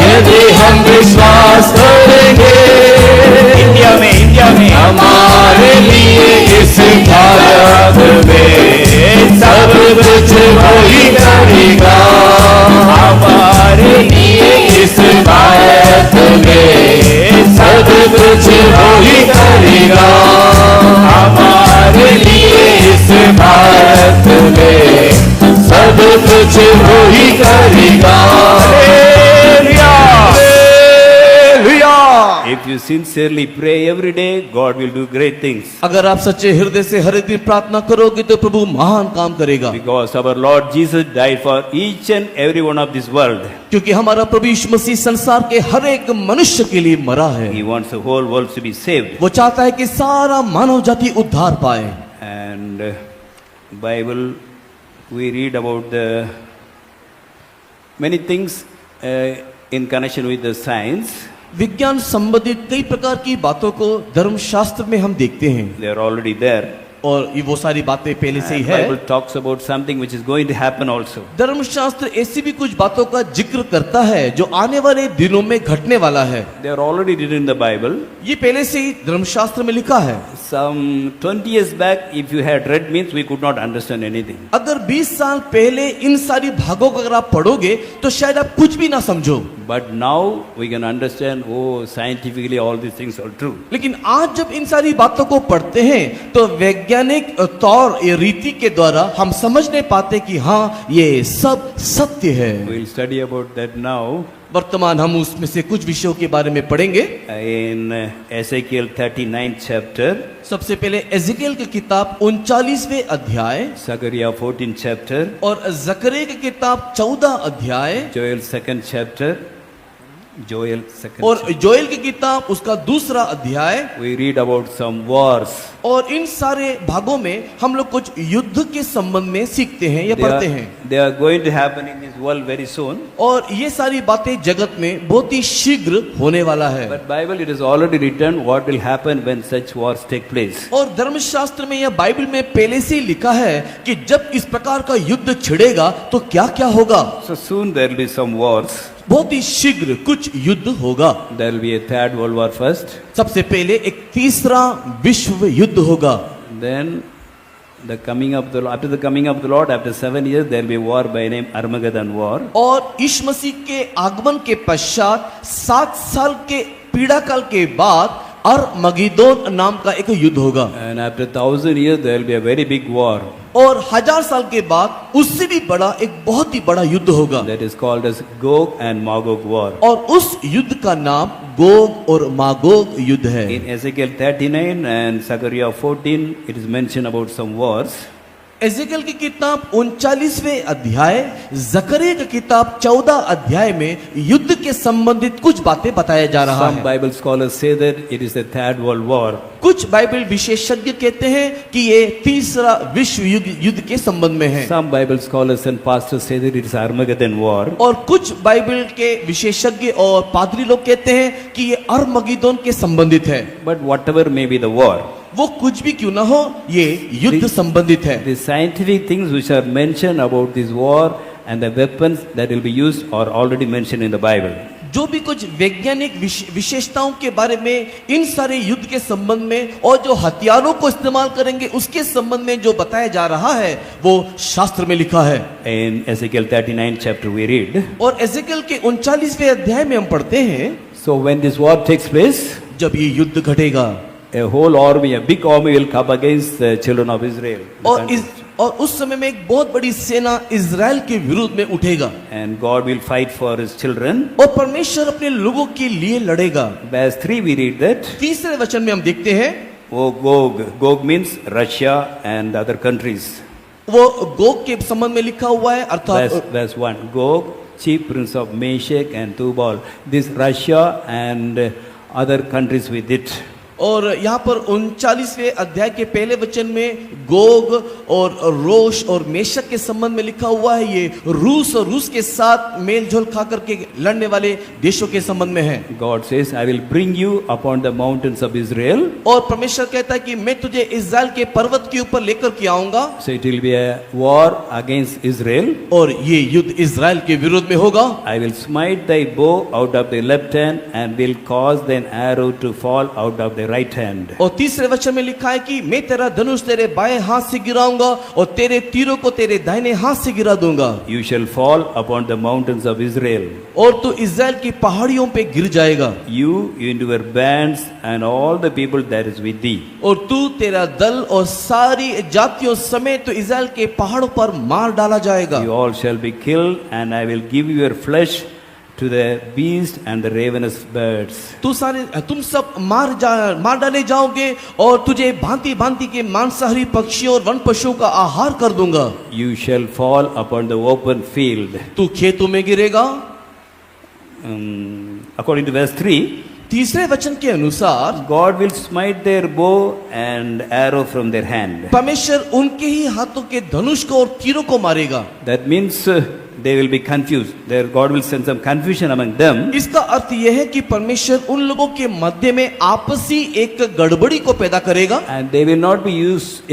यदि हम विश्वास करेंगे, इंडिया में हमारे लिए इस भारत में सब कुछ वही करेगा। हमारे लिए इस भारत में सब कुछ वही करेगा। हमारे लिए इस भारत में सब कुछ वही करेगा। If you sincerely pray every day, God will do great things. अगर आप सच्चे हृदय से हर एक दिन प्रार्थना करोगे तो प्रभु महान काम करेगा। Because our Lord Jesus died for each and every one of this world. क्योंकि हमारा प्रभु यीशु मसीह संसार के हर एक मनुष्य के लिए मरा है। He wants the whole world to be saved. वो चाहता है कि सारा मानव जाति उद्धार पाए। And Bible, we read about the many things in connection with the science. विज्ञान संबंधित कई प्रकार की बातों को धर्मशास्त्र में हम देखते हैं, They are already there. और ये वो सारी बातें पहले से ही And है। Bible talks about something which is going to happen also. धर्मशास्त्र ऐसी भी कुछ बातों का जिक्र करता है जो आने वाले दिनों में घटने वाला है। They are already written in the Bible. ये पहले से ही धर्मशास्त्र में लिखा है। Some 20 years back, if you had read means we could not understand anything. अगर 20 साल पहले इन सारी भागों को अगर आप पढ़ोगे तो शायद आप कुछ भी ना समझो, But now we can understand, oh, scientifically all these things are true. लेकिन आज जब इन सारी बातों को पढ़ते हैं तो वैज्ञानिक तौर ये रीति के द्वारा हम समझने पाते कि हाँ ये सब सत्य है। We'll study about that now वर्तमान हम उसमें से कुछ विषयों के बारे में पढ़ेंगे। in Ezekiel 39 chapter, सबसे पहले एजेकियल की किताब 39वें अध्याय Zechariah 14 chapter, और जकरिया की किताब 14 अध्याय Joel 2nd chapter, Joel 2nd और chapter. जोएल की किताब उसका दूसरा अध्याय। We read about some wars. और इन सारे भागों में हम लोग कुछ युद्ध के संबंध में सीखते हैं या पढ़ते हैं। They are going to happen in this world very soon. और ये सारी बातें जगत में बहुत ही शीघ्र होने वाला है। But Bible, it is already written what will happen when such wars take place. और धर्मशास्त्र में या बाइबल में पहले से ही लिखा है कि जब इस प्रकार का युद्ध छिड़ेगा तो क्या क्या होगा। So soon there will be some wars. बहुत ही शीघ्र कुछ युद्ध होगा। There will be a third world war first. सबसे पहले एक तीसरा विश्व युद्ध होगा। Then the coming of the after the coming of the Lord, after 7 years, there will be a war by name Armageddon war. और यीशु मसीह के आगमन के पश्चात 7 साल के पीड़ा काल के बाद अरमगिदोन नाम का एक युद्ध होगा। And after 1000 years, there will be a very big war. और 1000 साल के बाद उससे भी बड़ा एक बहुत ही बड़ा युद्ध होगा। That is called as Gog and Magog war. और उस युद्ध का नाम गोग और मागोग युद्ध है। In Ezekiel 39 and Zechariah 14, it is mentioned about some wars. Ezekiel की किताब 39वें अध्याय, जकरिया की किताब 14 अध्याय में युद्ध के संबंधित कुछ बातें बताया जा रहा Some है। Bible scholars say that it is the third world war. कुछ बाइबल विशेषज्ञ कहते हैं कि ये तीसरा विश्व युद्ध के संबंध में है। Some Bible scholars and pastors say that it is Armageddon war. और कुछ बाइबल के विशेषज्ञ और पादरी लोग कहते हैं कि ये अरमगिदोन के संबंधित है। But whatever may be the war, वो कुछ भी क्यों ना हो, ये युद्ध संबंधित है। the scientific things which are mentioned about this war and the weapons that will be used are already mentioned in the Bible. जो भी कुछ वैज्ञानिक विशेषताओं के बारे में इन सारे युद्ध के संबंध में और जो हथियारों को इस्तेमाल करेंगे उसके संबंध में जो बताया जा रहा है वो शास्त्र में लिखा है। In Ezekiel 39 chapter we read, और एजेकियल के 39वें अध्याय में हम पढ़ते हैं, so when this war takes place, जब ये युद्ध घटेगा, a whole army, a big army will come against the children of Israel. और उस समय में एक बहुत बड़ी सेना इज़राइल के विरुद्ध में उठेगा And God will fight for his children. और परमेश्वर अपने लोगों के लिए लड़ेगा। Verse 3 we read that, तीसरे वचन में हम देखते हैं O Gog. Gog means Russia and other countries. वो गोग के संबंध में लिखा हुआ है अर्थात Verse 1, Gog, chief prince of Meshech and Tubal. This Russia and other countries with it. और यहाँ पर 39वें अध्याय के पहले वचन में गोग और रोश और मेशक के संबंध में लिखा हुआ है। ये रूस और रूस के साथ मेल जोल खा करके लड़ने वाले देशों के संबंध में है। God says, I will bring you upon the mountains of Israel. और परमेश्वर कहता है कि मैं तुझे इज़राइल के पर्वत के ऊपर लेकर के आऊंगा। So it will be a war against Israel. और ये युद्ध इज़राइल के विरुद्ध में होगा। I will smite thy bow out of the left hand and will cause thine arrow to fall out of the right hand. और तीसरे वचन में लिखा है कि मैं तेरा धनुष तेरे बाएं हाथ से गिराऊंगा और तेरे तीरों को तेरे दाहिने हाथ से गिरा दूंगा। You shall fall upon the mountains of Israel. और तू इज़राइल की पहाड़ियों पे गिर जाएगा। You and your bands and all the people that is with thee. और तू तेरा दल और सारी जातियों समेत तो इज़राइल के पहाड़ों पर मार डाला जाएगा। You all shall be killed, and I will give your flesh to the beast and the ravenous birds. तुम सब मार डाले जाओगे और तुझे भांति भांति के मांसाहारी पक्षियों और वन पशुओं का आहार कर दूंगा। You shall fall upon the open field. तू खेतों में गिरेगा। According to verse 3, तीसरे वचन के अनुसार God will smite their bow and arrow from their hand. परमेश्वर उनके ही हाथों के धनुष को और तीरों को मारेगा। That means they will be confused. Their God will send some confusion among them. इसका अर्थ यह है कि परमेश्वर उन लोगों के मध्य में आपसी एक गड़बड़ी को पैदा करेगा। And they will not be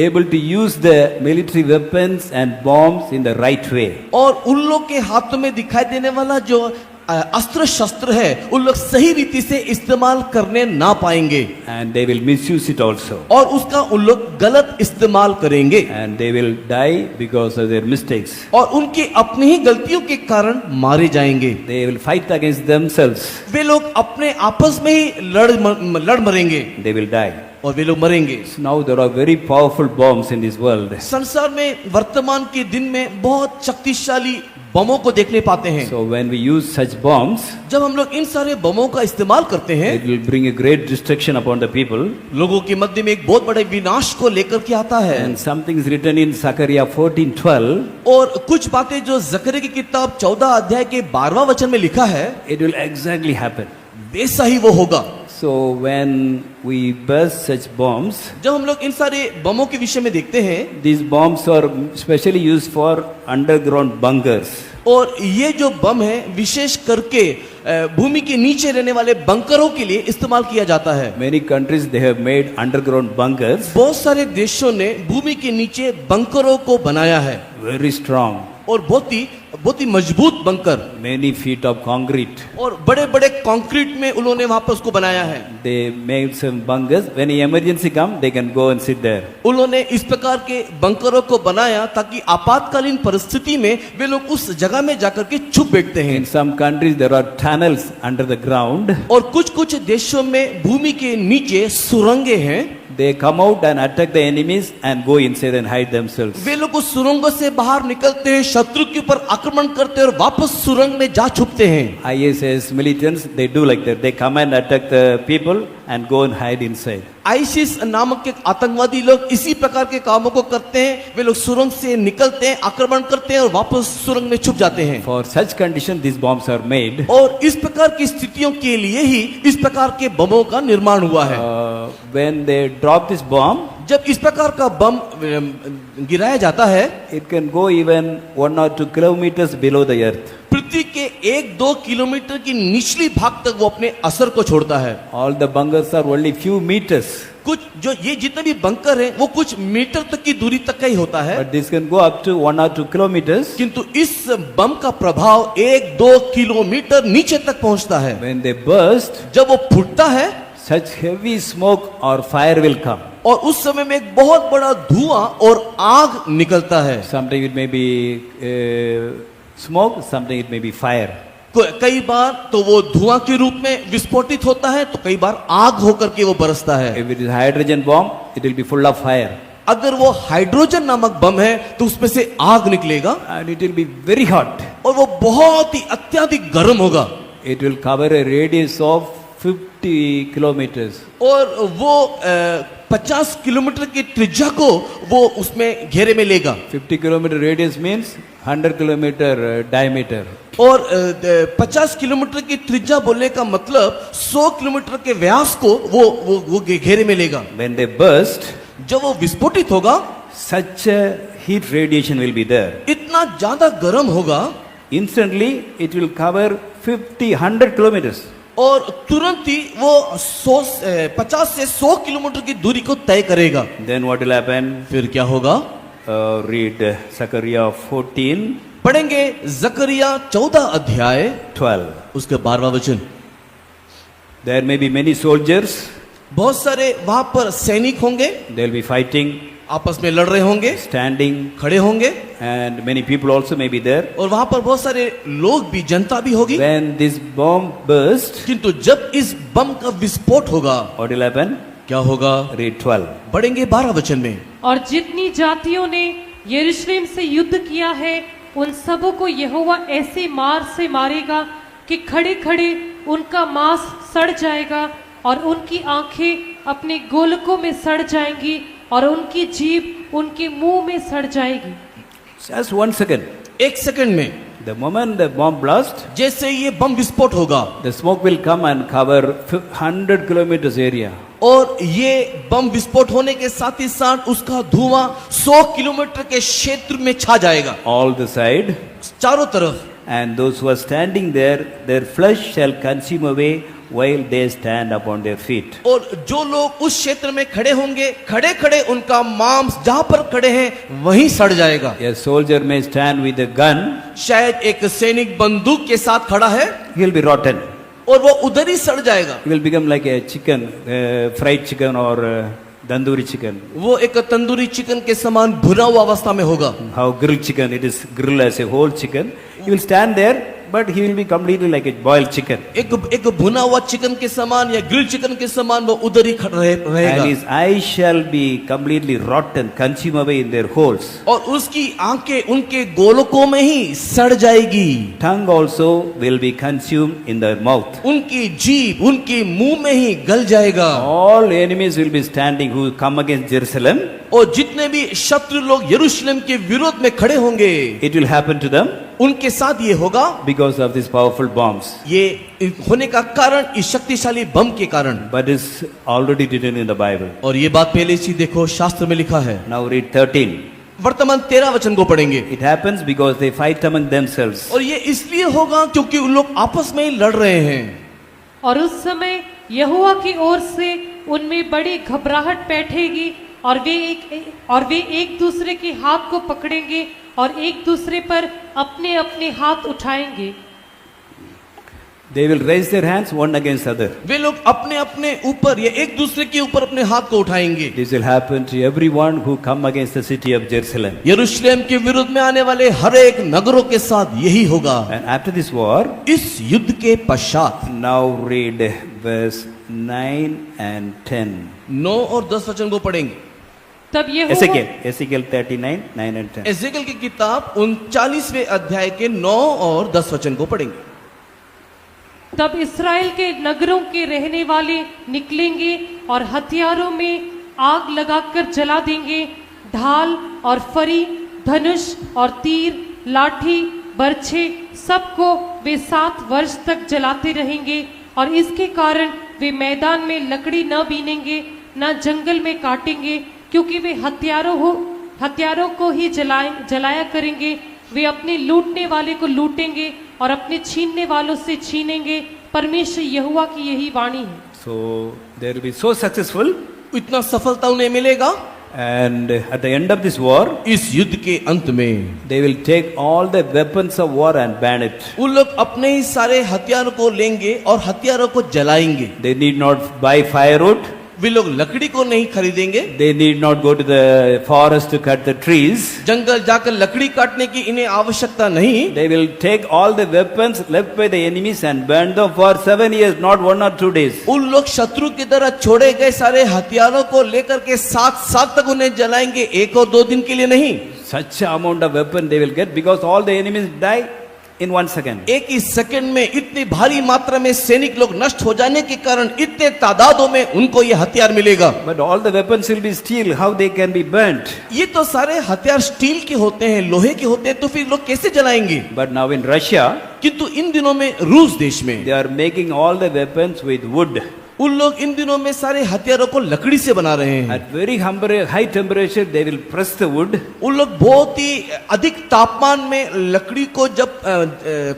able to use the military weapons and bombs in the right way. और उन लोग के हाथों में दिखाई देने वाला जो अस्त्र शस्त्र है उन लोग सही रीति से इस्तेमाल करने ना पाएंगे। And they will misuse it also. और उसका उन लोग गलत इस्तेमाल करेंगे। And they will die because of their mistakes. और उनकी अपनी ही गलतियों के कारण मारे जाएंगे। They will fight against themselves. वे लोग अपने आपस में ही लड़ मरेंगे। They will die. और वे लोग मरेंगे। Now there are very powerful bombs in this world. संसार में वर्तमान के दिन में बहुत शक्तिशाली बमों को देखने पाते हैं। So when we use such bombs, जब हम लोग इन सारे बमों का इस्तेमाल करते हैं it will bring a great destruction upon the people. लोगों के मध्य में एक बहुत बड़े विनाश को लेकर के आता है। And something is written in Zechariah 14:12. और कुछ बातें जो जकरिया की किताब 14 अध्याय के 12वां वचन में लिखा है It will exactly happen. वैसा ही वो होगा। So when we burst such bombs, जब हम लोग इन सारे बमों के विषय में देखते हैं these bombs are specially used for underground bunkers. और ये जो बम है विशेष करके भूमि के नीचे रहने वाले बंकरों के लिए इस्तेमाल किया जाता है। Many countries they have made underground bunkers. बहुत सारे देशों ने भूमि के नीचे बंकरों को बनाया है। Very strong. और बहुत ही मजबूत bunker. Many feet of concrete. और बड़े बड़े कंक्रीट में उन्होंने वहां पर उसको बनाया है। They made some bunkers. When an emergency come, they can go and sit there. उन्होंने इस प्रकार के बंकरों को बनाया ताकि आपातकालीन परिस्थिति में वे लोग उस जगह में जाकर के छुप बैठते हैं। In some countries there are tunnels under the ground. और कुछ देशों में भूमि के नीचे सुरंगें हैं। They come out and attack the enemies and go inside and hide themselves. वे लोग उस सुरंगों से बाहर निकलते हैं, शत्रु के ऊपर आक्रमण करते हैं और वापस सुरंग में जा छुपते हैं। ISIS militants they do like that. They come and attack the people and go and hide inside. ISIS नामक के आतंकवादी लोग इसी प्रकार के कामों को करते हैं। वे लोग सुरंग से निकलते हैं, आक्रमण करते हैं और वापस सुरंग में छुप जाते हैं। For such condition these bombs are made. और इस प्रकार की स्थितियों के लिए ही इस प्रकार के बमों का निर्माण हुआ है। When they drop this bomb, जब इस प्रकार का बम गिराया जाता है it can go even 1 or 2 kilometers below the earth. पृथ्वी के 1-2 किलोमीटर की निचली भाग तक वो अपने असर को छोड़ता है। All the bunkers are only few meters. कुछ जो ये जितने भी बंकर हैं वो कुछ मीटर तक की दूरी तक का ही होता है। But this can go up to 1 or 2 kilometers. किंतु इस बम का प्रभाव 1-2 किलोमीटर नीचे तक पहुंचता है। When they burst, जब वो फूटता है such heavy smoke or fire will come. और उस समय में एक बहुत बड़ा धुआं और आग निकलता है। Sometimes it may be smoke, sometimes it may be fire. कई बार तो वो धुआं के रूप में विस्फोटित होता है, तो कई बार आग होकर के वो बरसता है। If it is hydrogen bomb, it will be full of fire. अगर वो हाइड्रोजन नामक बम है तो उसमें से आग निकलेगा And it will be very hot. और वो बहुत ही अत्यधिक गर्म होगा It will cover a radius of 50 kilometers. और वो 50 किलोमीटर की त्रिज्या को वो उसमें घेरे में लेगा 50 kilometer radius means 100 kilometer diameter. और 50 किलोमीटर की त्रिज्या बोलने का मतलब 100 किलोमीटर के व्यास को वो घेरे में लेगा। When they burst, जब वो विस्फोटित होगा such a heat radiation will be there. इतना ज्यादा गर्म होगा Instantly, it will cover 100 kilometers. और तुरंत ही वो 50 से 100 किलोमीटर की दूरी को तय करेगा। Then what will happen? फिर क्या होगा? Read Zechariah 14, पढ़ेंगे जकरिया 14 अध्याय 12. उसके 12वां वचन। There may be many soldiers. बहुत सारे वहां पर सैनिक होंगे, They will be fighting, आपस में लड़ रहे होंगे, standing, खड़े होंगे and many people also may be there. और वहां पर बहुत सारे लोग भी, जनता भी होगी। When this bomb burst, किंतु जब इस बम का विस्फोट होगा what will happen? क्या होगा? Read 12. पढ़ेंगे 12 वचन में। और जितनी जातियों ने यरूशलेम से युद्ध किया है उन सबों को यहोवा ऐसे मार से मारेगा कि खड़े खड़े उनका मांस सड़ जाएगा और उनकी आंखें अपने गोलकों में सड़ जाएंगी और उनकी जीभ उनके मुंह में सड़ जाएगी। Just 1 second. एक सेकंड में The moment the bomb blast, जैसे ये बम विस्फोट होगा the smoke will come and cover 100 kilometers area. और ये बम विस्फोट होने के साथ ही साथ उसका धुआं 100 किलोमीटर के क्षेत्र में छा जाएगा, All the side. चारों तरफ। And those who are standing there, their flesh shall consume away while they stand upon their feet. और जो लोग उस क्षेत्र में खड़े होंगे, खड़े खड़े उनका मांस जहां पर खड़े हैं वहीं सड़ जाएगा। A soldier may stand with a gun, शायद एक सैनिक बंदूक के साथ खड़ा है he will be rotten. और वो उधर ही सड़ जाएगा। He will become like a chicken, fried chicken or tandoori chicken. वो एक तंदूरी चिकन के समान भुना हुआ अवस्था में होगा। How grilled chicken, it is grilled as a whole chicken. He will stand there, but he will be completely like a boiled chicken. एक भुना हुआ चिकन के समान या ग्रिल चिकन के समान वो उधर ही रहेगा। And his eyes shall be completely rotten, consumed away in their holes. और उसकी आंखें उनके गोलकों में ही सड़ जाएगी। Tongue also will be consumed in their mouth. उनकी जीभ उनके मुंह में ही गल जाएगा। All enemies will be standing who come against Jerusalem. और जितने भी शत्रु लोग यरूशलेम के विरोध में खड़े होंगे, It will happen to them उनके साथ ये होगा because of these powerful bombs. ये होने का कारण इस शक्तिशाली बम के कारण। But it's already written in the Bible. और ये बात पहले से देखो शास्त्र में लिखा है। Now read 13. वर्तमान 13 वचन को पढ़ेंगे। It happens because they fight among themselves. और ये इसलिए होगा क्योंकि उन लोग आपस में ही लड़ रहे हैं। और उस समय यहोवा की ओर से उनमें बड़ी घबराहट बैठेगी और वे एक दूसरे के हाथ को पकड़ेंगे और एक दूसरे पर अपने अपने हाथ उठाएंगे। They will raise their hands one against other. वे लोग अपने अपने ऊपर या एक दूसरे के ऊपर अपने हाथ को उठाएंगे। This will happen to everyone who come against the city of Jerusalem. यरूशलेम के विरुद्ध में आने वाले हर एक नगरों के साथ यही होगा। And after this war, इस युद्ध के पश्चात now read verse 9 and 10. 9 और 10 वचन को पढ़ेंगे। तब यहोवा Ezekiel 39, 9 and 10. एजेकियल की किताब 39वें अध्याय के 9 और 10 वचन को पढ़ेंगे। तब इस्राएल के नगरों के रहने वाले निकलेंगे और हथियारों में आग लगाकर जला देंगे। ढाल और फरी, धनुष और तीर, लाठी, बर्छे, सबको वे 7 वर्ष तक जलाते रहेंगे और इसके कारण वे मैदान में लकड़ी न बीनेंगे न जंगल में काटेंगे, क्योंकि वे हथियारों को ही जलाया करेंगे। वे अपने लूटने वाले को लूटेंगे और अपने छीनने वालों से छीनेंगे। परमेश्वर यहोवा की यही वाणी है। So they will be so successful, इतना सफलता उन्हें मिलेगा। and at the end of this war, इस युद्ध के अंत में they will take all the weapons of war and burn it. उन लोग अपने ही सारे हथियारों को लेंगे और हथियारों को जलाएंगे। They need not buy firewood. वे लोग लकड़ी को नहीं खरीदेंगे, They need not go to the forest to cut the trees. जंगल जाकर लकड़ी काटने की इन्हें आवश्यकता नहीं। They will take all the weapons left by the enemies and burn them for 7 years, not 1 or 2 days. उन लोग शत्रु की तरह छोड़े गए सारे हथियारों को लेकर के 7 साल तक उन्हें जलाएंगे, 1 और 2 दिन के लिए नहीं। Such amount of weapon they will get because all the enemies die in 1 second. एक ही सेकंड में इतनी भारी मात्रा में सैनिक लोग नष्ट हो जाने के कारण इतने तादादों में उनको ये हथियार मिलेगा। But all the weapons will be steel. How they can be burnt? ये तो सारे हथियार स्टील के होते हैं, लोहे के होते हैं, तो फिर लोग कैसे जलाएंगे? But now in Russia, किंतु इन दिनों में रूस देश में they are making all the weapons with wood. उन लोग इन दिनों में सारे हथियारों को लकड़ी से बना रहे हैं। At very high temperature, they will press the wood. उन लोग बहुत ही अधिक तापमान में लकड़ी को जब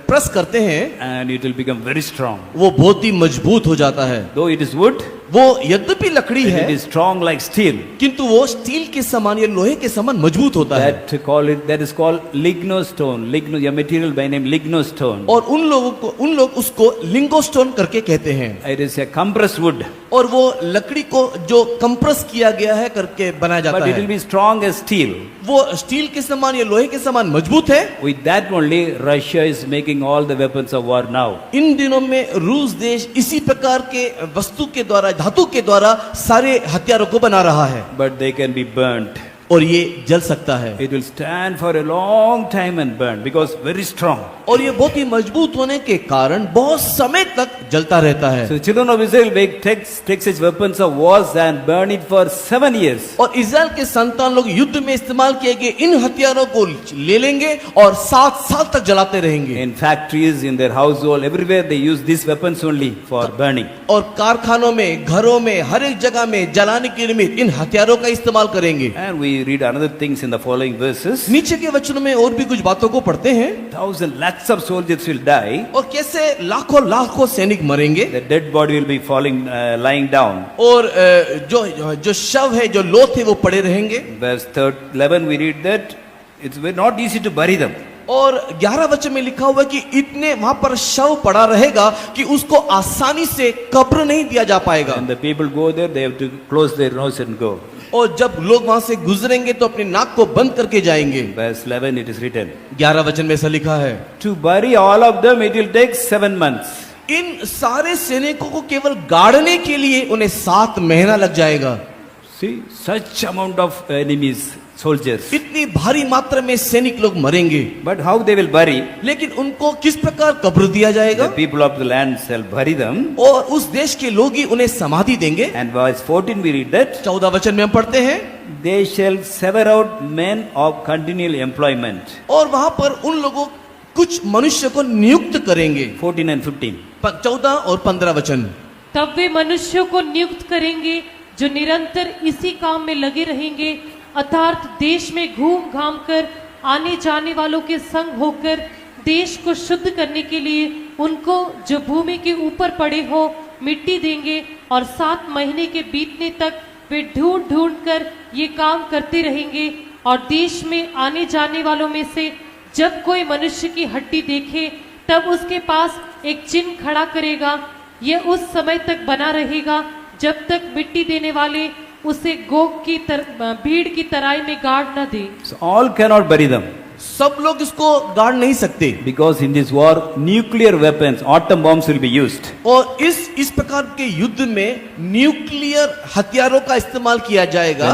प्रेस करते हैं, And it will become very strong. वो बहुत ही मजबूत हो जाता है। Though it is wood, वो यद्यपि लकड़ी it है, is strong like steel. किंतु वो स्टील के समान या लोहे के समान मजबूत होता है। That is called lignostone. A material by name lignostone. और उन लोग उसको लिंगोस्टोन करके कहते हैं। It is a compressed wood, और वो लकड़ी को जो कंप्रेस किया गया है करके बनाया जाता but it will है, be strong as steel. वो स्टील के समान या लोहे के समान मजबूत है। With that only, Russia is making all the weapons of war now. इन दिनों में रूस देश इसी प्रकार के वस्तु के द्वारा, धातु के द्वारा सारे हथियारों को बना रहा है, But they can be burnt. और ये जल सकता है। It will stand for a long time and burn because very strong. और ये बहुत ही मजबूत होने के कारण बहुत समय तक जलता रहता है। So children of Israel take such weapons of wars and burn it for 7 years. और इस्राएल के संतान लोग युद्ध में इस्तेमाल किए गए इन हथियारों को ले लेंगे और 7 साल तक जलाते रहेंगे। In factories, in their household, everywhere they use these weapons only for burning. और कारखानों में, घरों में, हर एक जगह में जलाने के निमित्त इन हथियारों का इस्तेमाल करेंगे। And we read another things in the following verses. नीचे के वचनों में और भी कुछ बातों को पढ़ते हैं। 1,000 lakhs of soldiers will die. और कैसे लाखों सैनिक मरेंगे, The dead body will be lying down. और जो शव है, जो लोथ है, वो पड़े रहेंगे। Verse 11 we read that it's not easy to bury them. और 11 वचन में लिखा हुआ है कि इतने वहां पर शव पड़ा रहेगा कि उसको आसानी से कब्र नहीं दिया जा पाएगा। When the people go there, they have to close their nose and go. और जब लोग वहां से गुजरेंगे तो अपनी नाक को बंद करके जाएंगे। Verse 11 it is written. 11 वचन में ऐसा लिखा है, To bury all of them it will take 7 months. इन सारे सैनिकों को केवल गाड़ने के लिए उन्हें 7 महीना लग जाएगा। See, such amount of enemies, soldiers. इतनी भारी मात्रा में सैनिक लोग मरेंगे, But how they will bury? लेकिन उनको किस प्रकार कब्र दिया जाएगा? The people of the land shall bury them. और उस देश के लोग ही उन्हें समाधि देंगे। And verse 14 we read that. 14 वचन में हम पढ़ते हैं, They shall sever out men of continual employment. और वहां पर उन लोगों कुछ मनुष्य को नियुक्त करेंगे। 14 and 15. 14 और 15 वचन, तब वे मनुष्यों को नियुक्त करेंगे जो निरंतर इसी काम में लगे रहेंगे, अर्थात देश में घूम घाम कर आने जाने वालों के संग होकर देश को शुद्ध करने के लिए उनको जो भूमि के ऊपर पड़े हो मिट्टी देंगे, और 7 महीने के बीतने तक वे ढूंढ ढूंढ कर ये काम करते रहेंगे। और देश में आने जाने वालों में से जब कोई मनुष्य की हड्डी देखे तब उसके पास एक चिन्ह खड़ा करेगा। यह उस समय तक बना रहेगा जब तक मिट्टी देने वाले उसे गोग की भीड़ की तराई में गाड़ न दे। So all cannot bury them. सब लोग इसको गाड़ नहीं सकते, Because in this war, nuclear weapons, atom bombs will be used. और इस प्रकार के युद्ध में न्यूक्लियर हथियारों का इस्तेमाल किया जाएगा।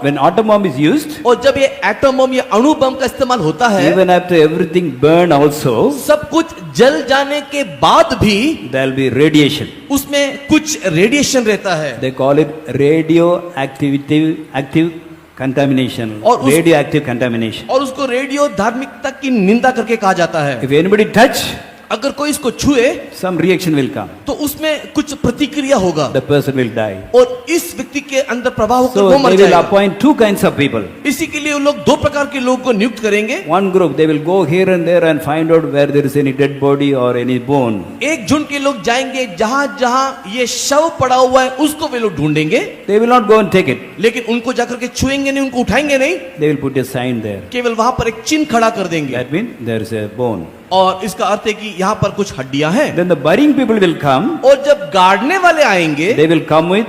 When atom bomb is used, और जब ये एटम बम या अणु बम का इस्तेमाल होता है, even after everything burn also, सब कुछ जल जाने के बाद भी there will be radiation. उसमें कुछ रेडिएशन रहता है। They call it active contamination, radioactive contamination. और उसको रेडियो धार्मिकता की निंदा करके कहा जाता है। If anybody touch, अगर कोई इसको छुए some reaction will come. तो उसमें कुछ प्रतिक्रिया होगा, The person will die. और इस व्यक्ति के अंदर प्रभाव होकर So वो मर they will जाएगा। appoint 2 kinds of people. इसी के लिए वो लोग 2 प्रकार के लोगों को नियुक्त करेंगे। One group, they will go here and there and find out where there is any dead body or any bone. एक झुंड के लोग जाएंगे जहां जहां ये शव पड़ा हुआ है उसको वे लोग ढूंढेंगे, They will not go and take it. लेकिन उनको जाकर के छुएंगे नहीं, उनको उठाएंगे नहीं, They will put a sign there. केवल वहां पर एक चिन्ह खड़ा कर देंगे। That means there is a bone. और इसका अर्थ है कि यहाँ पर कुछ हड्डियां हैं। Then the burying people will come. और जब गाड़ने वाले आएंगे They will come with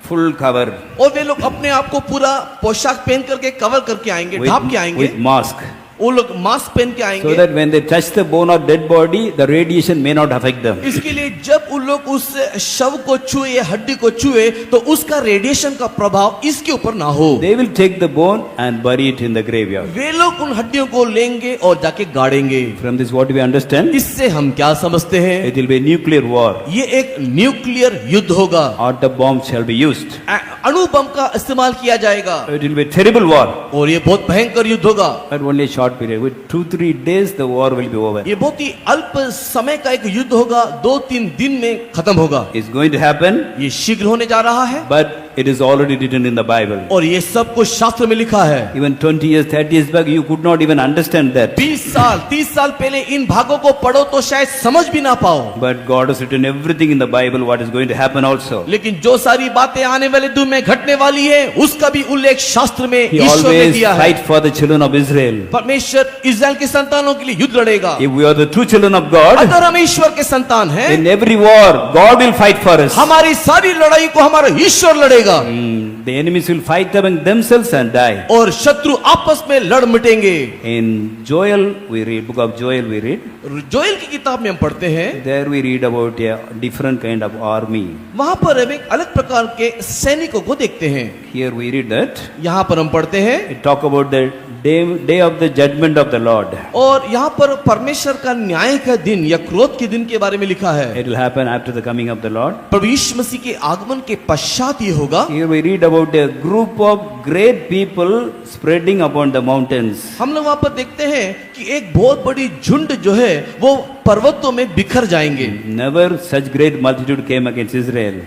full cover और वे लोग अपने आप को पूरा पोशाक पहन करके कवर करके आएंगे, ढाप के आएंगे, with mask, वो लोग मास्क पहन के so आएंगे, that when they touch the bone or dead body, the radiation may not affect them. इसके लिए जब उन लोग उस शव को छुए या हड्डी को छुए तो उसका रेडिएशन का प्रभाव इसके ऊपर ना हो। They will take the bone and bury it in the graveyard. वे लोग उन हड्डियों को लेंगे और जाके गाड़ेंगे। From this, what do we understand? इससे हम क्या समझते हैं? It will be a nuclear war. ये एक न्यूक्लियर युद्ध होगा, Atom bombs shall be used. अणु बम का इस्तेमाल किया जाएगा It will be a terrible war. और ये बहुत भयंकर युद्ध होगा। But only a short period. With 2-3 days, the war will be over. ये बहुत ही अल्प समय का एक युद्ध होगा, 2-3 दिन में खत्म होगा। It's going to happen, ये शीघ्र होने जा रहा है but it is already written in the Bible. और ये सब कुछ शास्त्र में लिखा है। Even 20 years, 30 years back, you could not even understand that. 20 साल 30 साल पहले इन भागों को पढ़ो तो शायद समझ भी ना पाओ, But God has written everything in the Bible, what is going to happen also. लेकिन जो सारी बातें आने वाले दिन में घटने वाली है उसका भी उल्लेख शास्त्र में He ईश्वर ने always दिया है। fight for the children of Israel. परमेश्वर इस्राएल के संतानों के लिए युद्ध लड़ेगा। If we are the true children of God, अगर हम ईश्वर के संतान हैं, in every war, God will fight for us. हमारी सारी लड़ाई को हमारा ईश्वर लड़ेगा The enemies will fight among themselves and die. और शत्रु आपस में लड़ मिटेंगे। In Joel, we read, book of Joel we read, Joel की किताब में हम पढ़ते हैं, there we read about a different kind of army. वहां पर हम एक अलग प्रकार के सैनिकों को देखते हैं। Here we read that, यहाँ पर हम पढ़ते हैं it talk about the day of the judgment of the Lord. और यहाँ पर परमेश्वर का न्याय का दिन या क्रोध के दिन के बारे में लिखा है। It will happen after the coming of the Lord. प्रभु यीशु मसीह के आगमन के पश्चात ये होगा। Here we read about a group of great people spreading upon the mountains. हम लोग वहां पर देखते हैं कि एक बहुत बड़ी झुंड जो है वो पर्वतों में बिखर जाएंगे। Never such great multitude came against Israel.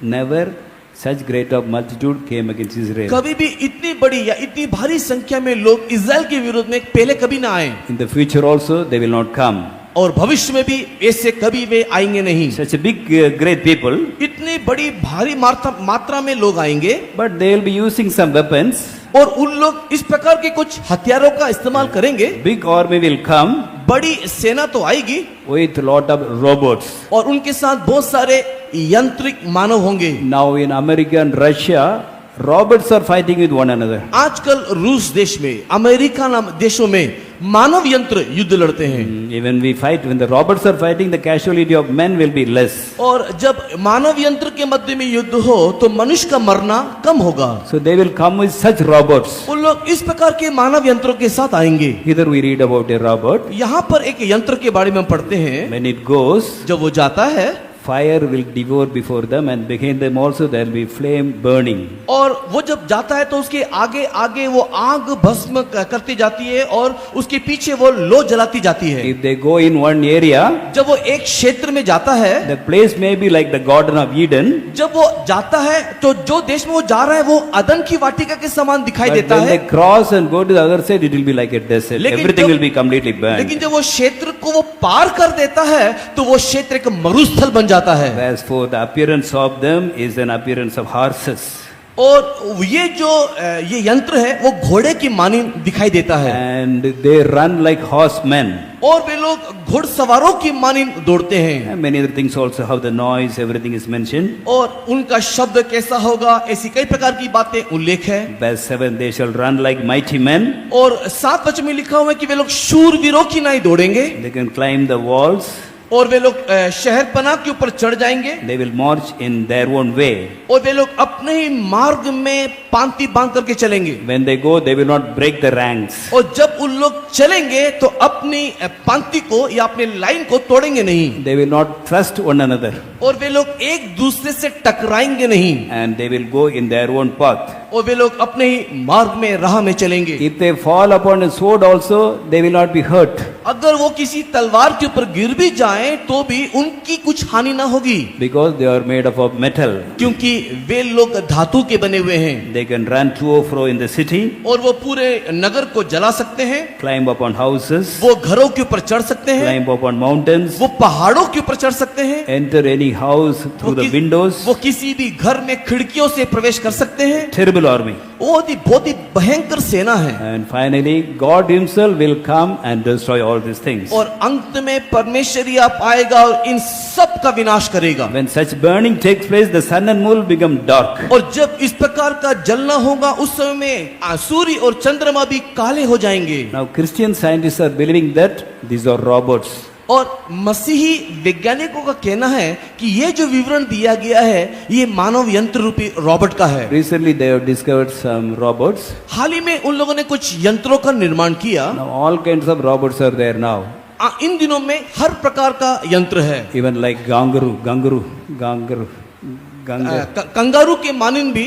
Never such great of multitude came against Israel. कभी भी इतनी बड़ी या इतनी भारी संख्या में लोग इस्राएल के विरोध में पहले कभी ना आए In the future also they will not come. और भविष्य में भी ऐसे कभी वे आएंगे नहीं। Such a big great people, इतनी बड़ी भारी मात्रा में लोग आएंगे but they will be using some weapons. और उन लोग इस प्रकार के कुछ हथियारों का इस्तेमाल करेंगे। Big army will come बड़ी सेना तो आएगी with lot of robots. और उनके साथ बहुत सारे यांत्रिक मानव होंगे। Now in America and Russia, robots are fighting with one another. आजकल रूस देश में, अमेरिका नाम देशों में मानव यंत्र युद्ध लड़ते हैं। Even we fight, when the robots are fighting, the casualty of men will be less. और जब मानव यंत्र के मध्य में युद्ध हो तो मनुष्य का मरना कम होगा। So they will come with such robots. उन लोग इस प्रकार के मानव यंत्रों के साथ आएंगे। Here we read about a robot. यहाँ पर एक यंत्र के बारे में हम पढ़ते हैं, When it goes, जब वो जाता है fire will devour before them, and behind them also there will be flame burning. और वो जब जाता है तो उसके आगे आगे वो आग भस्म करती जाती है और उसके पीछे वो लो जलाती जाती है। If they go in one area, जब वो एक क्षेत्र में जाता है, the place may be like the Garden of Eden. जब वो जाता है तो जो देश में वो जा रहा है वो अदन की वाटिका के समान दिखाई But देता when है। they cross and go to the other side, it will be like a desert. लेकिन Everything जब- will be completely burned. लेकिन जब वो क्षेत्र को वो पार कर देता है तो वो क्षेत्र एक मरुस्थल बन जाता है। As for the appearance of them is an appearance of horses, और ये जो ये यंत्र है वो घोड़े की मानी दिखाई देता है and they run like horsemen. और वे लोग घुड़सवारों की मानी दौड़ते हैं। And many other things also, how the noise, everything is mentioned. और उनका शब्द कैसा होगा, ऐसी कई प्रकार की बातें उल्लेख है। Verse 7, they shall run like mighty men. और 7 वचन में लिखा हुआ है कि वे लोग शूरवीरों की नाई दौड़ेंगे They can climb the walls. और वे लोग शहर पनाह के ऊपर चढ़ जाएंगे They will march in their own way. और वे लोग अपने ही मार्ग में पांति बांध करके चलेंगे। When they go, they will not break the ranks. और जब उन लोग चलेंगे तो अपनी पंक्ति को या अपने लाइन को तोड़ेंगे नहीं They will not trust one another. और वे लोग एक दूसरे से टकराएंगे नहीं And they will go in their own path. और वे लोग अपने ही मार्ग में राह में चलेंगे। If they fall upon a sword also, they will not be hurt. अगर वो किसी तलवार के ऊपर गिर भी जाएं तो भी उनकी कुछ हानि ना होगी, Because they are made up of metal. क्योंकि वे लोग धातु के बने हुए हैं। They can run to and fro in the city, और वो पूरे नगर को जला सकते हैं, climb upon houses, वो घरों के ऊपर चढ़ सकते हैं, climb upon mountains, वो पहाड़ों के ऊपर चढ़ सकते हैं, enter any house through the windows. वो किसी भी घर में खिड़कियों से प्रवेश कर सकते हैं। Terrible army. बहुत ही भयंकर सेना है। And finally, God Himself will come and destroy all these things. और अंत में परमेश्वर ही आप आएगा और इन सब का विनाश करेगा। When such burning takes place, the sun and moon will become dark. और जब इस प्रकार का जलना होगा उस समय में सूर्य और चंद्रमा भी काले हो जाएंगे। Now, Christian scientists are believing that these are robots. और मसीही वैज्ञानिकों का कहना है कि ये जो विवरण दिया गया है ये मानव यंत्र रूपी रॉबोट का है। Recently, they have discovered some robots. हाल ही में उन लोगों ने कुछ यंत्रों का निर्माण किया। Now, all kinds of robots are there now. इन दिनों में हर प्रकार का यंत्र है। Even like kangaroo. कंगारू के मानिन भी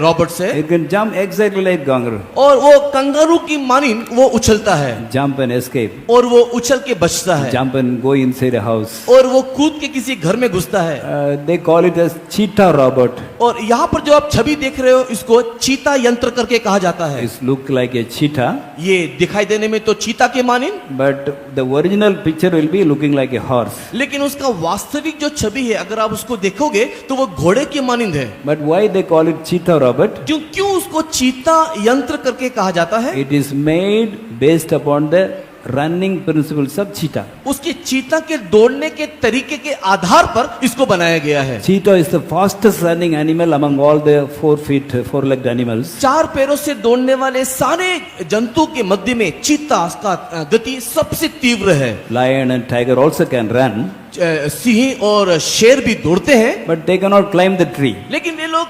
रॉबोट्स है। It can jump exactly like kangaroo. और वो कंगारू की मानिन वो उछलता है Jump and escape. और वो उछल के बचता है Jump and go inside a house. और वो कूद के किसी घर में घुसता है। They call it as cheetah robot. और यहाँ पर जो आप छवि देख रहे हो इसको चीता यंत्र करके कहा जाता है। It look like a cheetah, ये दिखाई देने में तो चीता के मानिन, but the original picture will be looking like a horse. लेकिन उसका वास्तविक जो छवि है अगर आप उसको देखोगे तो वो घोड़े की मानिंद है। But why they call it cheetah robot? क्यों उसको चीता यंत्र करके कहा जाता है? It is made based upon the running principles of cheetah. उसके चीता के दौड़ने के तरीके के आधार पर इसको बनाया गया है। Cheetah is the fastest running animal among all the 4-legged animals. 4 पैरों से दौड़ने वाले सारे जंतु के मध्य में चीता का गति सबसे तीव्र है। Lion and tiger also can run, Singh और शेर भी दौड़ते हैं, but they cannot climb the tree. लेकिन वे लोग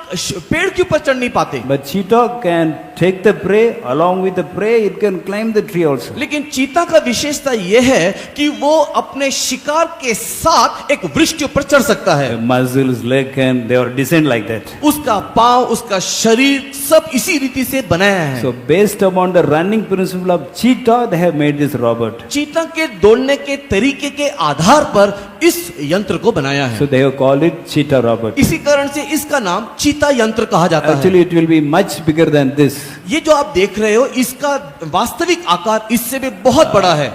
पेड़ के ऊपर चढ़ नहीं पाते। But cheetah can take the prey, along with the prey it can climb the tree also. लेकिन चीता का विशेषता यह है कि वो अपने शिकार के साथ एक वृक्ष के ऊपर चढ़ सकता है। Muscles, leg and they are designed like that. उसका पांव, उसका शरीर सब इसी रीति से बनाया है। So based upon the running principle of cheetah, they have made this robot. चीता के दौड़ने के तरीके के आधार पर इस यंत्र को बनाया है। So they have called it cheetah robot. इसी कारण से इसका नाम चीता यंत्र कहा जाता Actually, it will be much bigger than this. है। ये जो आप देख रहे हो इसका वास्तविक आकार इससे भी बहुत बड़ा है।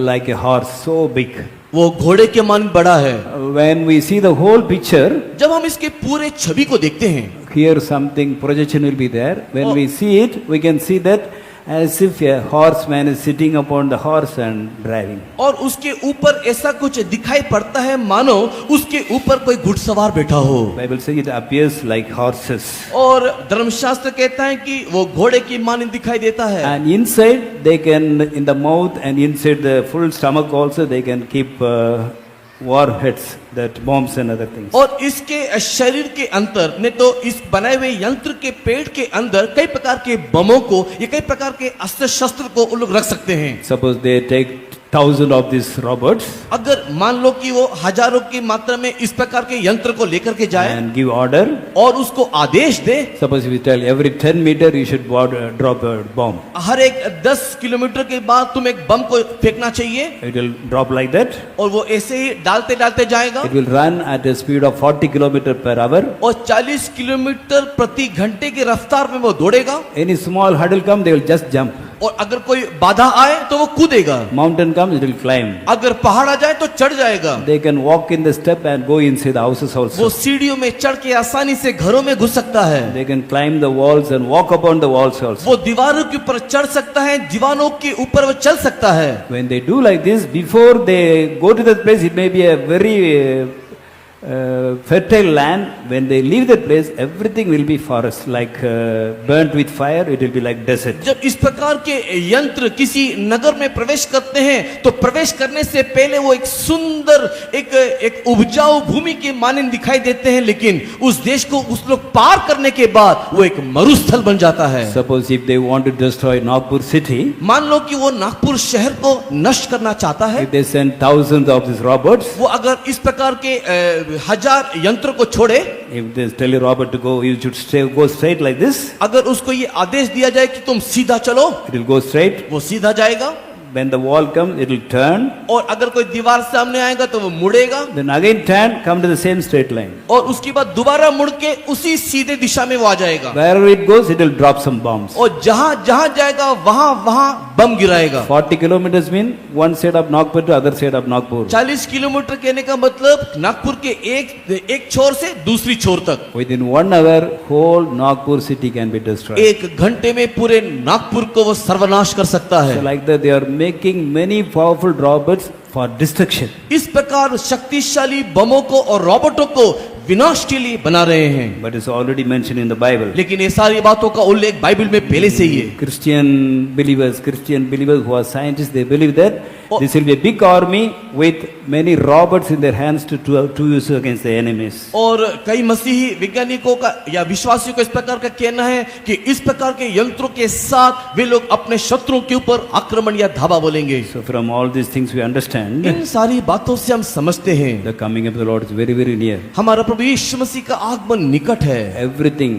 Like a horse, so big. वो घोड़े के मान बड़ा है। When we see the whole picture, जब हम इसके पूरे छवि को देखते हैं, here something projection will be there. When we see it, we can see that as if a horseman is sitting upon the horse and driving. और उसके ऊपर ऐसा कुछ दिखाई पड़ता है मानो उसके ऊपर कोई घुड़सवार बैठा हो। Bible says it appears like horses. और धर्मशास्त्र कहता है कि वो घोड़े की मानिंद दिखाई देता है। And inside they can, in the mouth and inside the full stomach also, they can keep warheads, that bombs and other things. और इसके शरीर के अंदर ने तो इस बनाए हुए यंत्र के पेट के अंदर कई प्रकार के बमों को या कई प्रकार के अस्त्र शस्त्र को उन लोग रख सकते हैं। Suppose they take 1,000 of these robots अगर मान लो कि वो हजारों की मात्रा में इस प्रकार के यंत्र को लेकर के जाए and give order. और उसको आदेश दे, Suppose we tell every 10 meter you should drop a bomb. हर एक 10 किलोमीटर के बाद तुम एक बम को फेंकना चाहिए, It will drop like that. और वो ऐसे ही डालते डालते जाएगा It will run at a speed of 40 km per hour. और 40 किलोमीटर प्रति घंटे की रफ्तार में वो दौड़ेगा। Any small hurdle come, they will just jump. और अगर कोई बाधा आए तो वो कूदेगा, Mountain comes, it will climb. अगर पहाड़ आ जाए तो चढ़ जाएगा। They can walk in the step and go inside the houses वो also. सीढ़ियों में चढ़ के आसानी से घरों में घुस सकता है। They can climb the walls and walk upon the walls also. वो दीवारों के ऊपर चढ़ सकता है, दीवारों के ऊपर वो चल सकता है। When they do like this, before they go to that place, it may be a very fertile land. When they leave that place, everything will be forest, like burnt with fire. It will be like desert. जब इस प्रकार के यंत्र किसी नगर में प्रवेश करते हैं तो प्रवेश करने से पहले वो एक सुंदर एक उपजाऊ भूमि के मानिंद दिखाई देते हैं, लेकिन उस देश को उस लोग पार करने के बाद वो एक मरुस्थल बन जाता है। Suppose if they want to destroy Nagpur city, मान लो कि वो नागपुर शहर को नष्ट करना चाहता है, if they send thousands of these robots, वो अगर इस प्रकार के हजार यंत्र को छोड़े, if they tell a robot to go, you should go straight like this, अगर उसको ये आदेश दिया जाए कि तुम सीधा चलो, it will go straight. वो सीधा जाएगा। when the wall comes, it will turn, और अगर कोई दीवार सामने आएगा तो वो मुड़ेगा, then again turn, come to the same straight line. और उसके बाद दोबारा मुड़ के उसी सीधे दिशा में वो आ जाएगा, Wherever it goes, it will drop some bombs. और जहां जहां जाएगा वहां वहां बम गिराएगा। 40 kilometers mean one side of Nagpur to other side of Nagpur. 40 kilometre कहने का मतलब नागपुर के एक छोर से दूसरी छोर तक Within 1 hour, whole Nagpur city can be destroyed. एक घंटे में पूरे नागपुर को वो सर्वनाश कर सकता So है। like that, they are making many powerful robots for destruction. इस प्रकार शक्तिशाली बमों को और रॉबोटों को विनाश के लिए बना रहे हैं, But it's already mentioned in the Bible. लेकिन ये सारी बातों का उल्लेख बाइबल में पहले से ही है। Christian believers who are scientists, they believe that this will be a big army with many robots in their hands to use against the enemies. और कई मसीही वैज्ञानिकों का या विश्वासियों का इस प्रकार का कहना है कि इस प्रकार के यंत्रों के साथ वे लोग अपने शत्रुओं के ऊपर आक्रमण या धावा बोलेंगे। So from all these things we understand इन सारी बातों से हम समझते हैं the coming of the Lord is very, very near. हमारा प्रभु यीशु मसीह का आगमन निकट है। Everything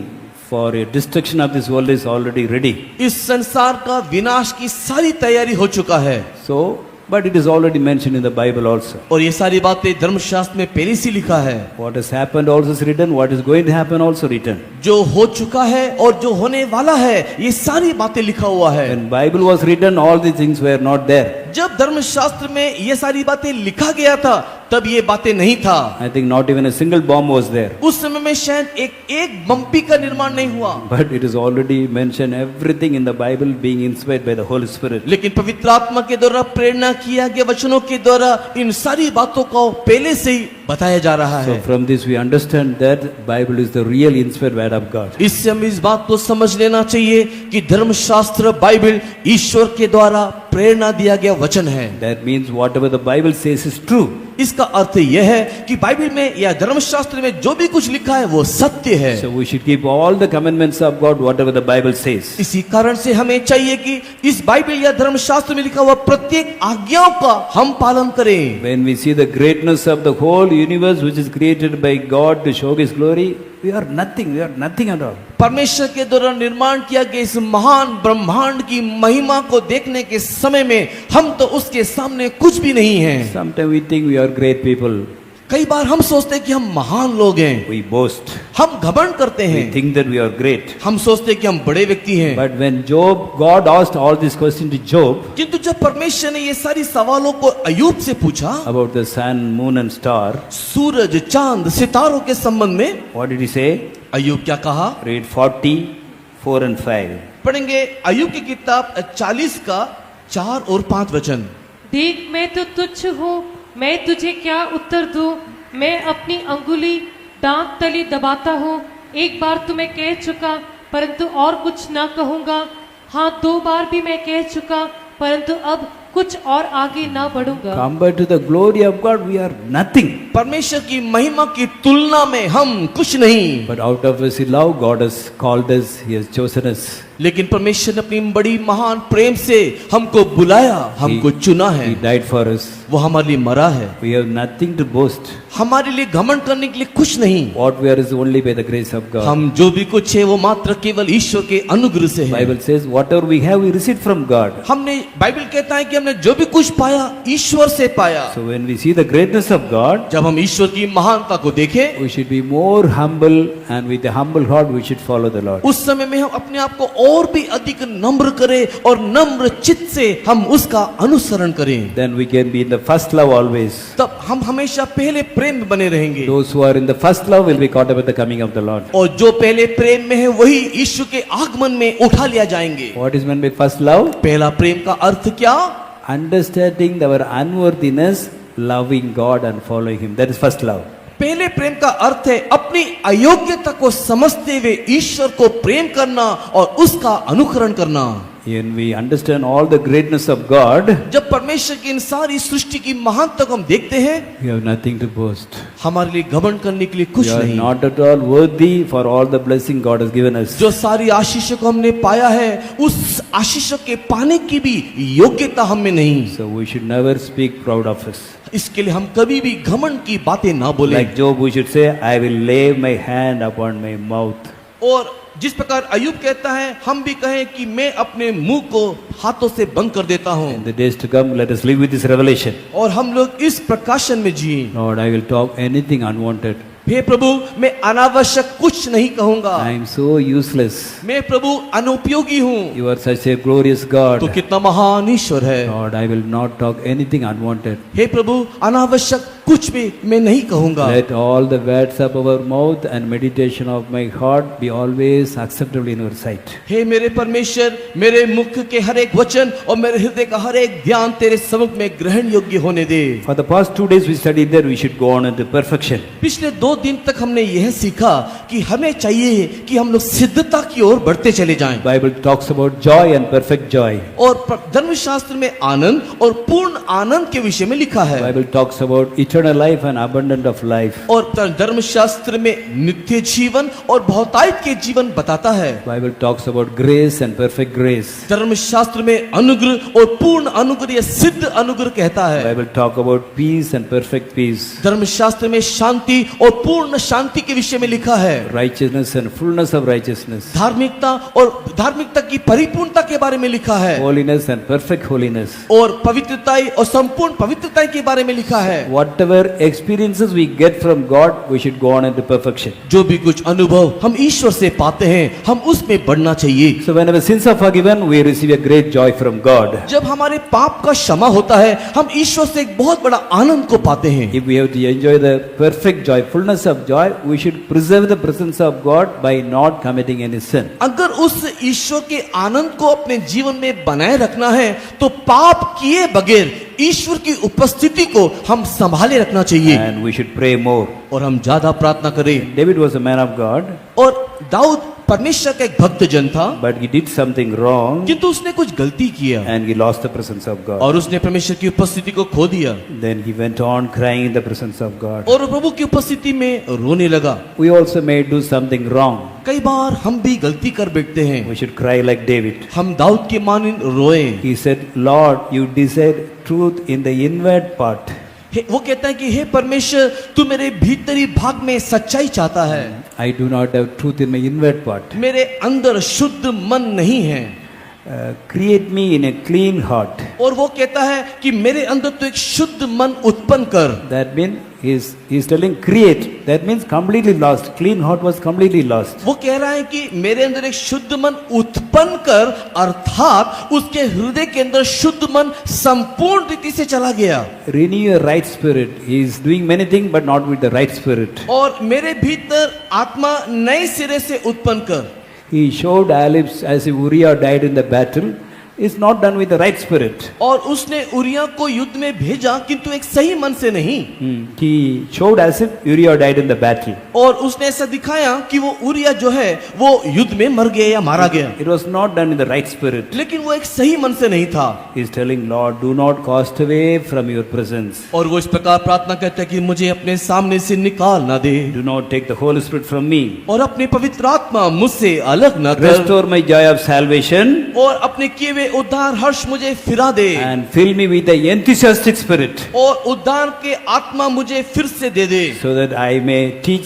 for a destruction of this world is already ready. इस संसार का विनाश की सारी तैयारी हो चुका है। So, but it is already mentioned in the Bible also. और ये सारी बातें धर्मशास्त्र में पहले से लिखा है। What has happened also is written, what is going to happen also written. जो हो चुका है और जो होने वाला है ये सारी बातें लिखा हुआ है। When Bible was written, all these things were not there. जब धर्मशास्त्र में ये सारी बातें लिखा गया था तब ये बातें नहीं था। I think not even a single bomb was there. उस समय में शायद एक बम्पी का निर्माण नहीं हुआ, But it is already mentioned everything in the Bible being inspired by the Holy Spirit. लेकिन पवित्र आत्मा के द्वारा प्रेरणा किया गया वचनों के द्वारा इन सारी बातों को पहले से ही बताया जा रहा So है। from this we understand that Bible is the real inspired word of God. इससे हम इस बात को समझ लेना चाहिए कि धर्मशास्त्र बाइबल ईश्वर के द्वारा प्रेरणा दिया गया वचन है। That means whatever the Bible says is true. इसका अर्थ यह है कि बाइबल में या धर्मशास्त्र में जो भी कुछ लिखा है वो सत्य है। So we should keep all the commandments of God, whatever the Bible says. इसी कारण से हमें चाहिए कि इस बाइबल या धर्मशास्त्र में लिखा हुआ प्रत्येक आज्ञाओं का हम पालन करें। When we see the greatness of the whole universe which is created by God to show His glory, we are nothing at all. परमेश्वर के द्वारा निर्माण किया गया इस महान ब्रह्मांड की महिमा को देखने के समय में हम तो उसके सामने कुछ भी नहीं हैं। Sometimes we think we are great people. कई बार हम सोचते हैं कि हम महान लोग हैं, We boast. हम घमंड करते We हैं, think that we are great. हम सोचते हैं कि हम बड़े व्यक्ति हैं। But when God asked all these questions to Job किंतु जब परमेश्वर ने ये सारी सवालों को अय्यूब से पूछा about the sun, moon and star, सूरज चांद सितारों के संबंध में, what did he say? अय्यूब क्या कहा? Read 40, 4 and 5. पढ़ेंगे अय्यूब की किताब 40 का 4 और 5 वचन। देख मैं तो तुच्छ हूँ, मैं तुझे क्या उत्तर दूं? मैं अपनी अंगुली दांत तली दबाता हूँ। एक बार तो मैं कह चुका परंतु और कुछ ना कहूँगा। हाँ 2 बार भी मैं कह चुका परंतु अब कुछ और आगे ना बढ़ूंगा। Compared to the glory of God, we are nothing. परमेश्वर की महिमा की तुलना में हम कुछ नहीं, But out of His love, God has called us, He has chosen us. लेकिन परमेश्वर ने अपनी बड़ी महान प्रेम से हमको बुलाया, हमको चुना है, He died for us. वो हमारे लिए मरा है। We have nothing to boast. हमारे लिए घमंड करने के लिए कुछ नहीं। What we are is only by the grace of God. हम जो भी कुछ है वो मात्र केवल ईश्वर के अनुग्रह से है। Bible says, whatever we have, we receive from God. हमने बाइबल कहता है कि हमने जो भी कुछ पाया ईश्वर से पाया। So when we see the greatness of God, जब हम ईश्वर की महानता को देखें, we should be more humble, and with a humble heart, we should follow the Lord. उस समय में हम अपने आप को और भी अधिक नम्र करें और नम्र चित्त से हम उसका अनुसरण करें। Then we can be in the first love always. तब हम हमेशा पहले प्रेम में बने रहेंगे। Those who are in the first love will be caught up at the coming of the Lord. और जो पहले प्रेम में है वही यीशु के आगमन में उठा लिया जाएंगे। What is meant by first love? पहला प्रेम का अर्थ क्या? Understanding our unworthiness, loving God and following Him. That is first love. पहले प्रेम का अर्थ है अपनी अयोग्यता को समझते हुए ईश्वर को प्रेम करना और उसका अनुकरण करना। When we understand all the greatness of God, जब परमेश्वर की इन सारी सृष्टि की महानता को हम देखते हैं, we have nothing to boast. हमारे लिए घमंड करने के लिए कुछ We are नहीं। not at all worthy for all the blessing God has given us. जो सारी आशीषों को हमने पाया है उस आशीषों के पाने की भी योग्यता हम में नहीं। So we should never speak proud of us. इसके लिए हम कभी भी घमंड की बातें ना बोले। Like Job, we should say, I will lay my hand upon my mouth. और जिस प्रकार अय्यूब कहता है, हम भी कहें कि मैं अपने मुंह को हाथों से बंद कर देता हूं। In the days to come, let us live with this revelation. और हम लोग इस प्रकाशन में जिए। Lord, I will talk anything unwanted. हे प्रभु, मैं अनावश्यक कुछ नहीं कहूंगा। I am so useless. मैं प्रभु अनुपयोगी हूँ। You are such a glorious God. तो कितना महान ईश्वर है। Lord, I will not talk anything unwanted. हे प्रभु, अनावश्यक कुछ भी मैं नहीं कहूंगा। Let all the words of our mouth and meditation of my heart be always acceptable in your sight. हे मेरे परमेश्वर, मेरे मुख के हर एक वचन और मेरे हृदय का हर एक ध्यान तेरे सम्मुख में ग्रहण योग्य होने दे। For the past 2 days we studied that we should go on into perfection. पिछले 2 दिन तक हमने यह सीखा कि हमें चाहिए कि हम लोग सिद्धता की ओर बढ़ते चले जाएं। Bible talks about joy and perfect joy. और धर्मशास्त्र में आनंद और पूर्ण आनंद के विषय में लिखा है। Bible talks about eternal life and abundant of life. और धर्मशास्त्र में नित्य जीवन और बहुतायत के जीवन बताता है। Bible talks about grace and perfect grace. धर्मशास्त्र में अनुग्रह और पूर्ण अनुग्रह या सिद्ध अनुग्रह कहता है। Bible talk about peace and perfect peace. धर्मशास्त्र में शांति और पूर्ण शांति के विषय में लिखा है। Righteousness and fullness of righteousness. धार्मिकता और धार्मिकता की परिपूर्णता के बारे में लिखा है। Holiness and perfect holiness. और पवित्रता और संपूर्ण पवित्रता के बारे में लिखा है। Whatever experiences we get from God, we should go on into perfection. जो भी कुछ अनुभव हम ईश्वर से पाते हैं, हम उसमें बढ़ना चाहिए। So whenever sins are forgiven, we receive a great joy from God. जब हमारे पाप का क्षमा होता है, हम ईश्वर से एक बहुत बड़ा आनंद को पाते हैं। If we have to enjoy the perfect joy, fullness of joy, we should preserve the presence of God by not committing any sin. अगर उस ईश्वर के आनंद को अपने जीवन में बनाए रखना है, तो पाप किए बगैर ईश्वर की उपस्थिति को हम संभाले रखना चाहिए। And we should pray more. और हम ज्यादा प्रार्थना करें। David was a man of God, और दाऊद परमेश्वर का एक भक्त जन था, but he did something wrong किंतु उसने कुछ गलती किया and he lost the presence of God. और उसने परमेश्वर की उपस्थिति को खो दिया। Then he went on crying in the presence of God. और प्रभु की उपस्थिति में रोने लगा। We also may do something wrong. कई बार हम भी गलती कर बैठते हैं। We should cry like David. हम दाऊद के मानिन रोए। He said, Lord, you desire truth in the inward part. वो कहता है कि हे परमेश्वर, तू मेरे भीतरी भाग में सच्चाई चाहता है। I do not have truth in my inward part. मेरे अंदर शुद्ध मन नहीं है। Create me in a clean heart. और वो कहता है कि मेरे अंदर तो एक शुद्ध मन उत्पन्न कर। That means he's telling create. That means completely lost. Clean heart was completely lost. वो कह रहा है कि मेरे अंदर एक शुद्ध मन उत्पन्न कर, अर्थात उसके हृदय के अंदर शुद्ध मन संपूर्ण रीति से चला गया। Renew your right spirit. He is doing many things but not with the right spirit. और मेरे भीतर आत्मा नए सिरे से उत्पन्न कर। He showed Alex as if Uriah died in the battle. Is not done with the right spirit. और उसने उरिया को युद्ध में भेजा, किंतु एक सही मन से नहीं। He showed as if Uriah died in the battle. और उसने ऐसा दिखाया कि वो उरिया जो है वो युद्ध में मर गया या मारा गया। It was not done in the right spirit. लेकिन वो एक सही मन से नहीं था। He is telling Lord, do not cast away from your presence. और वो इस प्रकार प्रार्थना करता है कि मुझे अपने सामने से निकाल ना दे। Do not take the Holy Spirit from me. और अपने पवित्र आत्मा मुझसे अलग न कर। Restore my joy of salvation. और अपने किए हुए उद्धार हर्ष मुझे फिरा दे। And fill me with the enthusiastic spirit. और उद्धार के आत्मा मुझे फिर से दे दे। So that I may teach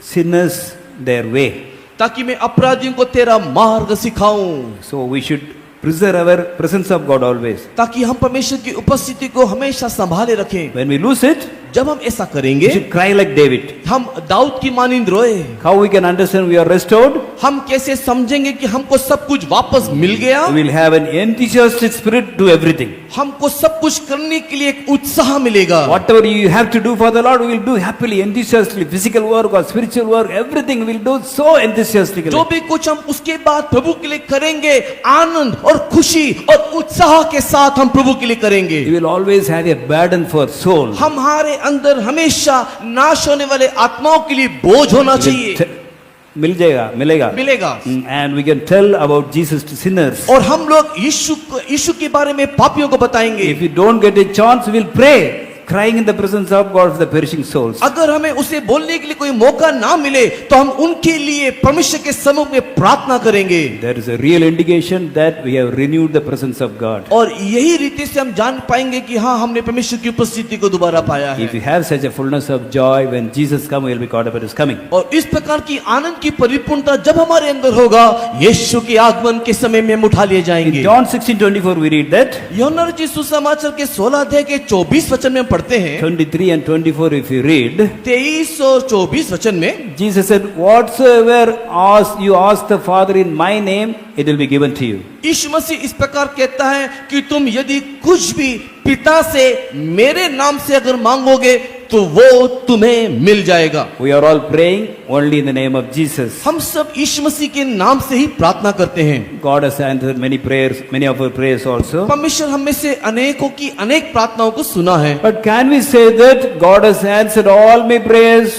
sinners their way. ताकि मैं अपराधियों को तेरा मार्ग सिखाऊं। So we should preserve our presence of God always. ताकि हम परमेश्वर की उपस्थिति को हमेशा संभाले रखें। When we lose it, जब हम ऐसा we करेंगे, should cry like David. हम दाऊद की मानिंद रोए। How we can understand we are restored? हम कैसे समझेंगे कि हमको सब कुछ वापस मिल गया? We will have an enthusiastic spirit to everything. हमको सब कुछ करने के लिए एक उत्साह मिलेगा। Whatever you have to do for the Lord, we will do happily, enthusiastically. Physical work or spiritual work, everything we will do so enthusiastically. जो भी कुछ हम उसके बाद प्रभु के लिए करेंगे, आनंद और खुशी और उत्साह के साथ हम प्रभु के लिए करेंगे। You will always have a burden for soul. हमारे अंदर हमेशा नाश होने वाले आत्माओं के लिए बोझ होना चाहिए। मिलेगा. मिलेगा। And we can tell about Jesus to sinners. और हम लोग यीशु के बारे में पापियों को बताएंगे। If you don't get a chance, we will pray. crying in the presence of God for the perishing souls. अगर हमें उसे बोलने के लिए कोई मौका ना मिले तो हम उनके लिए परमेश्वर के सम्मुख में प्रार्थना करेंगे। There is a real indication that we have renewed the presence of God. और यही रीति से हम जान पाएंगे कि हाँ हमने परमेश्वर की उपस्थिति को दोबारा पाया If है। you have such a fullness of joy, when Jesus comes, we will be caught up at His coming. और इस प्रकार की आनंद की परिपूर्णता जब हमारे अंदर होगा, यीशु के आगमन के समय में हम उठा लिए In जाएंगे। John 16:24 we read that. यूहन्ना रचित सुसमाचार के 16 अध्याय के 24 वचन में हम पढ़ते हैं। 23 and 24 if you read, 23 और 24 वचन में Jesus said, whatsoever you ask the Father in my name, it will be given to you. यीशु मसीह इस प्रकार कहता है कि तुम यदि कुछ भी पिता से मेरे नाम से अगर मांगोगे तो वो तुम्हें मिल जाएगा। We are all praying only in the name of Jesus. हम सब यीशु मसीह के नाम से ही प्रार्थना करते हैं। God has answered many prayers, many of our prayers also. परमेश्वर हम में से अनेकों की अनेक प्रार्थनाओं को सुना है। But can we say that God has answered all my prayers?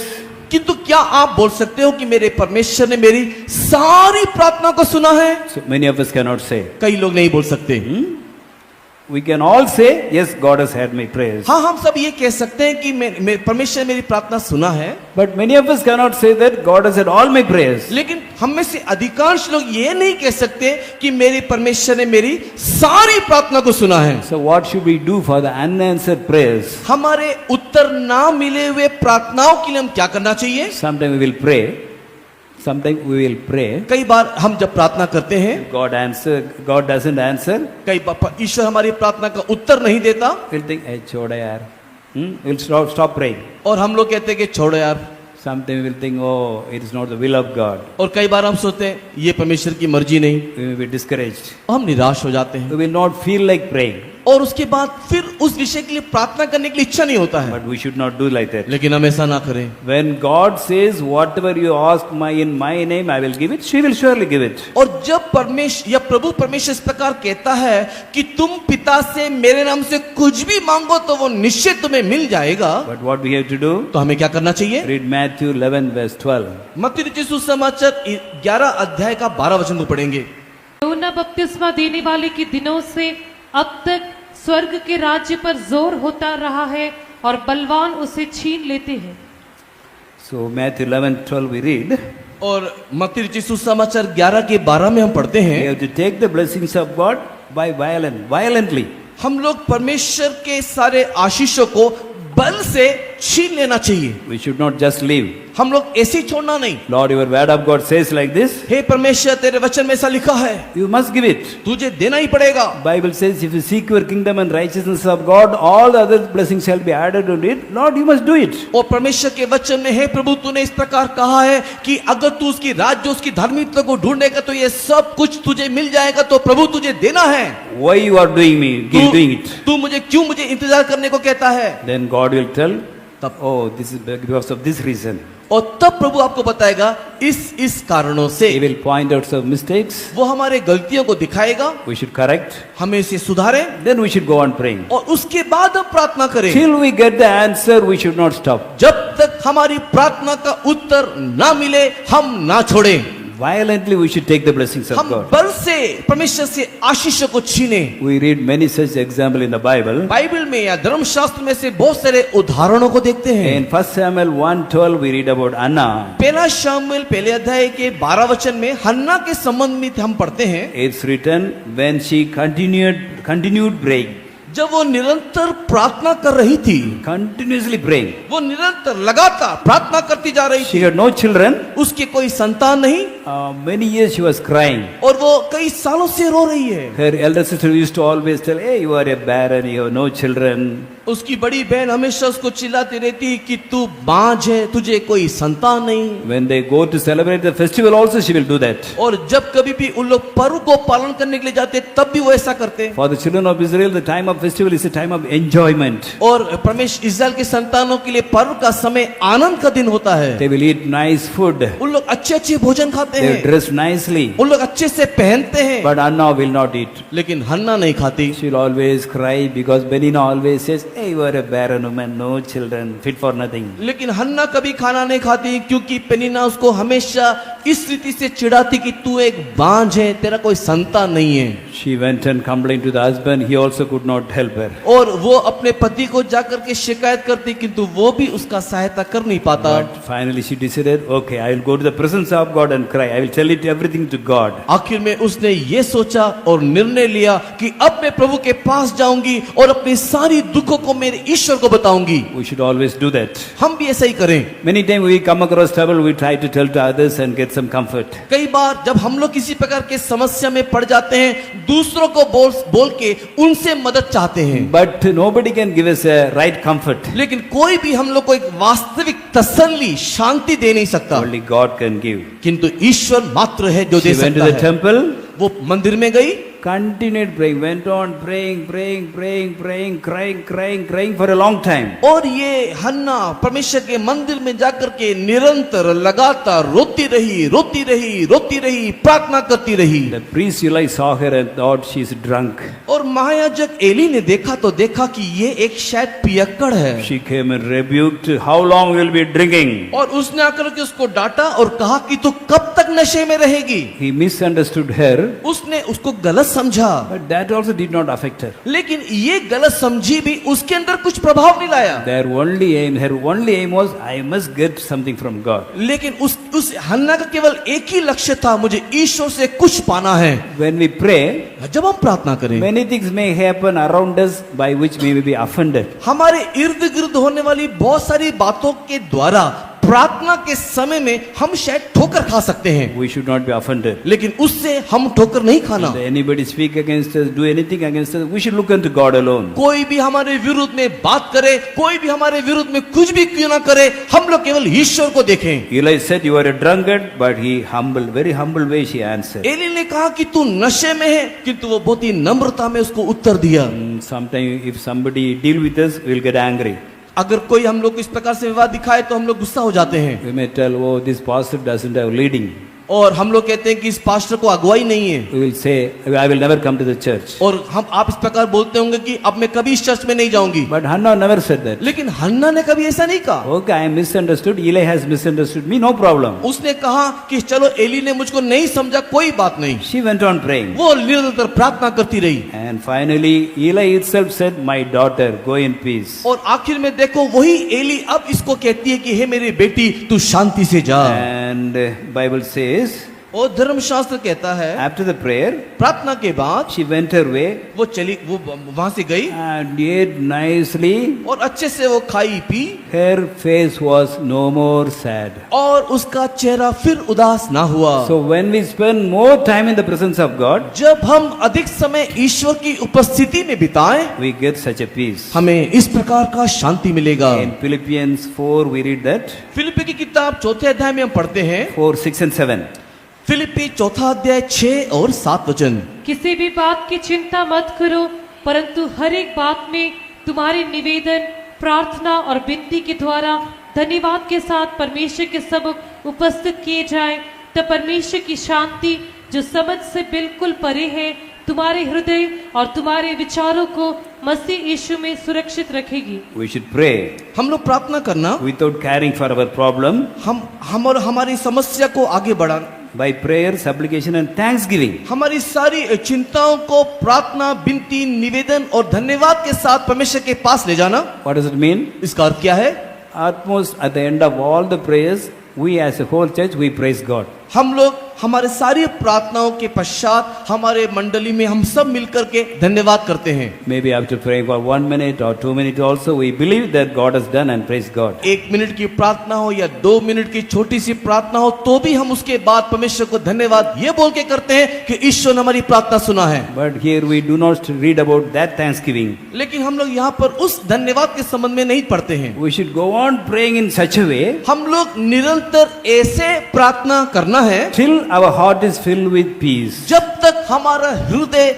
किंतु क्या आप बोल सकते हो कि मेरे परमेश्वर ने मेरी सारी प्रार्थना को सुना है? So many of us cannot say. कई लोग नहीं बोल सकते। We can all say, yes, God has heard my prayers. हाँ हम सब ये कह सकते हैं कि परमेश्वर ने मेरी प्रार्थना सुना है। But many of us cannot say that God has heard all my prayers. लेकिन हम में से अधिकांश लोग ये नहीं कह सकते कि मेरे परमेश्वर ने मेरी सारी प्रार्थना को सुना है। So what should we do for the unanswered prayers? हमारे उत्तर ना मिले हुए प्रार्थनाओं के लिए हम क्या करना चाहिए? Sometimes we will pray. Sometimes we will pray. कई बार हम जब प्रार्थना करते हैं, God doesn't answer. कई बार ईश्वर हमारी प्रार्थना का उत्तर नहीं देता We'll think, hey, छोड़ यार. We'll stop praying. और हम लोग कहते हैं कि छोड़ो यार। Sometimes we'll think, oh, it is not the will of God. और कई बार हम सोचते हैं ये परमेश्वर की मर्जी नहीं, We may be discouraged. हम निराश हो जाते हैं We will not feel like praying. और उसके बाद फिर उस विषय के लिए प्रार्थना करने के लिए इच्छा नहीं होता है। But we should not do like that. लेकिन हम ऐसा ना करें। When God says, whatever you ask in my name, I will give it, she will surely give it. और जब परमेश्वर या प्रभु परमेश्वर इस प्रकार कहता है कि तुम पिता से मेरे नाम से कुछ भी मांगो तो वो निश्चित तुम्हें मिल जाएगा, But what we have to do? तो हमें क्या करना चाहिए? Read Matthew 11 verse 12. मत्ती रचित सुसमाचार 11 अध्याय का 12 वचन को पढ़ेंगे। यूहन्ना बपतिस्मा देने वाले के दिनों से अब तक स्वर्ग के राज्य पर जोर होता रहा है और बलवान उसे छीन लेते हैं। So Matthew 11:12 we read. और मत्ती रचित सुसमाचार 11 के 12 में हम पढ़ते We हैं, have to take the blessings of God by violently. हम लोग परमेश्वर के सारे आशीषों को बल से छीन लेना चाहिए। We should not just leave. हम लोग ऐसे ही छोड़ना नहीं। Lord, your word of God says like this. हे परमेश्वर तेरे वचन में ऐसा लिखा है, You must give it. तुझे देना ही पड़ेगा। Bible says, if you seek your kingdom and righteousness of God, all the other blessings shall be added to it. Lord, you must do it. और परमेश्वर के वचन में, हे प्रभु तूने इस प्रकार कहा है कि अगर तू उसकी राज्य उसकी धार्मिकता को ढूंढेगा तो ये सब कुछ तुझे मिल जाएगा, तो प्रभु तुझे देना है। Why you are doing it? तू मुझे इंतजार करने को कहता है। Then God will tell, oh, this is because of this reason. और तब प्रभु आपको बताएगा इस कारणों से। He will point out some mistakes. वो हमारे गलतियों को दिखाएगा, We should correct. हमें इसे सुधारें, Then we should go on praying. और उसके बाद हम प्रार्थना करें। Till we get the answer, we should not stop. जब तक हमारी प्रार्थना का उत्तर ना मिले हम ना छोड़ें। Violently we should take the blessings of हम God. बल से परमेश्वर से आशीषों को छीने। We read many such examples in the Bible. Bible में या धर्मशास्त्र में से बहुत सारे उदाहरणों को देखते हैं। In 1 Samuel 1:12 we read about Anna. पहला शामुएल पहले अध्याय के 12 वचन में हन्ना के संबंध में हम पढ़ते हैं। It's written when she continued praying. जब वो निरंतर प्रार्थना कर रही थी, Continuously praying. वो निरंतर लगातार प्रार्थना करती जा रही She थी, had no children. उसके कोई संतान नहीं, Many years she was crying. और वो कई सालों से रो रही है। Her elder sister used to always tell, hey, you are a barren, you have no children. उसकी बड़ी बहन हमेशा उसको चिल्लाती रहती कि तू बांझ है, तुझे कोई संतान नहीं। When they go to celebrate the festival also she will do that. और जब कभी भी उन लोग पर्व को पालन करने के लिए जाते तब भी वो ऐसा करते। For the children of Israel, the time of festival is a time of enjoyment. और परमेश्वर इस्राएल के संतानों के लिए पर्व का समय आनंद का दिन होता है। They will eat nice food. उन लोग अच्छे अच्छे भोजन खाते They हैं, dress nicely. उन लोग अच्छे से पहनते हैं, But Anna will not eat. लेकिन हन्ना नहीं खाती। She will always cry because Benina always says, hey, you are a barren woman, no children, fit for nothing. लेकिन हन्ना कभी खाना नहीं खाती क्योंकि पेनिना उसको हमेशा इस रीति से चिढ़ाती कि तू एक बांझ है, तेरा कोई संतान नहीं है। She went and complained to the husband. He also could not help her. और वो अपने पति को जाकर के शिकायत करती, किंतु वो भी उसका सहायता कर नहीं पाता। But finally she decided, okay, I will go to the presence of God and cry. I will tell it everything to God. आखिर में उसने ये सोचा और निर्णय लिया कि अब मैं प्रभु के पास जाऊंगी और अपनी सारी दुखों को मेरे ईश्वर को बताऊंगी। We should always do that. हम भी ऐसा ही करें। Many times we come across trouble, we try to tell to others and get some comfort. कई बार जब हम लोग किसी प्रकार के समस्या में पड़ जाते हैं, दूसरों को बोल के उनसे मदद चाहते हैं, But nobody can give us a right comfort. लेकिन कोई भी हम लोग को एक वास्तविक तसल्ली, शांति दे नहीं सकता। Only God can give. किंतु ईश्वर मात्र है जो She दे went to सकता the है। temple, वो मंदिर में गई, continued praying, went on praying, crying for a long time. और ये हन्ना परमेश्वर के मंदिर में जाकर के निरंतर लगातार रोती रही, प्रार्थना करती रही। The priest Eli saw her and thought she is drunk. और महायाजक एली ने देखा तो देखा कि ये एक शायद पियक्कड़ है। She came and rebuked, how long will be drinking? और उसने आकर के उसको डांटा और कहा कि तू कब तक नशे में रहेगी। He misunderstood her, उसने उसको गलत समझा, but that also did not affect her. लेकिन ये गलत समझी भी उसके अंदर कुछ प्रभाव नहीं लाया। Her only aim was, I must get something from God. लेकिन उस हन्ना का केवल एक ही लक्ष्य था, मुझे ईश्वर से कुछ पाना है। When we pray, जब हम प्रार्थना करें, many things may happen around us by which we may be offended. हमारे इर्द गिर्द होने वाली बहुत सारी बातों के द्वारा प्रार्थना के समय में हम शायद ठोकर खा सकते हैं, We should not be offended. लेकिन उससे हम ठोकर नहीं खाना। If anybody speak against us, do anything against us, we should look unto God alone. कोई भी हमारे विरुद्ध में बात करे, कोई भी हमारे विरुद्ध में कुछ भी क्यों ना करे, हम लोग केवल ईश्वर को देखें। Eli said, you are a drunkard, but he very humble way she answered. Ellie ने कहा कि तू नशे में है, किंतु वो बहुत ही नम्रता में उसको उत्तर दिया। Sometimes if somebody deal with us, we will get angry. अगर कोई हम लोग को इस प्रकार से विवाद दिखाए तो हम लोग गुस्सा हो जाते हैं, We may tell, oh, this pastor doesn't have leading. और हम लोग कहते हैं कि इस पास्टर को अगुवाई नहीं है, We will say, I will never come to the church. और आप इस प्रकार बोलते होंगे कि अब मैं कभी इस चर्च में नहीं जाऊंगी। But Hannah never said that. लेकिन हन्ना ने कभी ऐसा नहीं कहा। Okay, I misunderstood. Eli has misunderstood me, no problem. उसने कहा कि चलो एली ने मुझको नहीं समझा, कोई बात नहीं। She went on praying. वो निरंतर प्रार्थना करती रही, And finally, Eli itself said, my daughter, go in peace. और आखिर में देखो वही एली अब इसको कहती है कि हे मेरी बेटी, तू शांति से जा। And Bible says, और धर्मशास्त्र कहता है after the prayer, प्रार्थना के बाद she went her way वो वहां से गई and ate nicely. और अच्छे से वो खाई P, Her face was no more sad. और उसका चेहरा फिर उदास ना हुआ। So when we spend more time in the presence of God, जब हम अधिक समय ईश्वर की उपस्थिति में बिताएं, we get such a peace. हमें इस प्रकार का शांति मिलेगा। In Philippians 4, we read that, फिलिप्पी की किताब चौथे अध्याय में हम पढ़ते हैं, 4, 6 and 7. फिलिप्पी चौथा अध्याय 6 और 7 वचन। किसी भी बात की चिंता मत करो, परंतु हर एक बात में तुम्हारे निवेदन, प्रार्थना और विनती के द्वारा धन्यवाद के साथ परमेश्वर के सम्मुख उपस्थित किए जाए, तब परमेश्वर की शांति जो समझ से बिल्कुल परे है, तुम्हारे हृदय और तुम्हारे विचारों को मसीह यीशु में सुरक्षित रखेगी। We should pray हम लोग प्रार्थना करना, without caring for our problem, हम और हमारी समस्या को आगे बढ़ाना, by prayer, supplication and thanksgiving. हमारी सारी चिंताओं को प्रार्थना, विनती, निवेदन और धन्यवाद के साथ परमेश्वर के पास ले जाना। What does it mean? इसका अर्थ क्या है? Almost at the end of all the prayers, we as a whole church, we praise God. हम लोग हमारे सारी प्रार्थनाओं के पश्चात हमारे मंडली में हम सब मिलकर के धन्यवाद करते हैं। Maybe after praying for 1 minute or 2 minutes also, we believe that God has done and praise God. 1 minute की प्रार्थना हो या 2 मिनट की छोटी सी प्रार्थना हो, तो भी हम उसके बाद परमेश्वर को धन्यवाद ये बोल के करते हैं कि ईश्वर ने हमारी प्रार्थना सुना है। But here we do not read about that thanksgiving. लेकिन हम लोग यहाँ पर उस धन्यवाद के संबंध में नहीं पढ़ते हैं। We should go on praying in such a way हम लोग निरंतर ऐसे प्रार्थना करना है till our heart is filled with peace. जब तक हमारा हृदय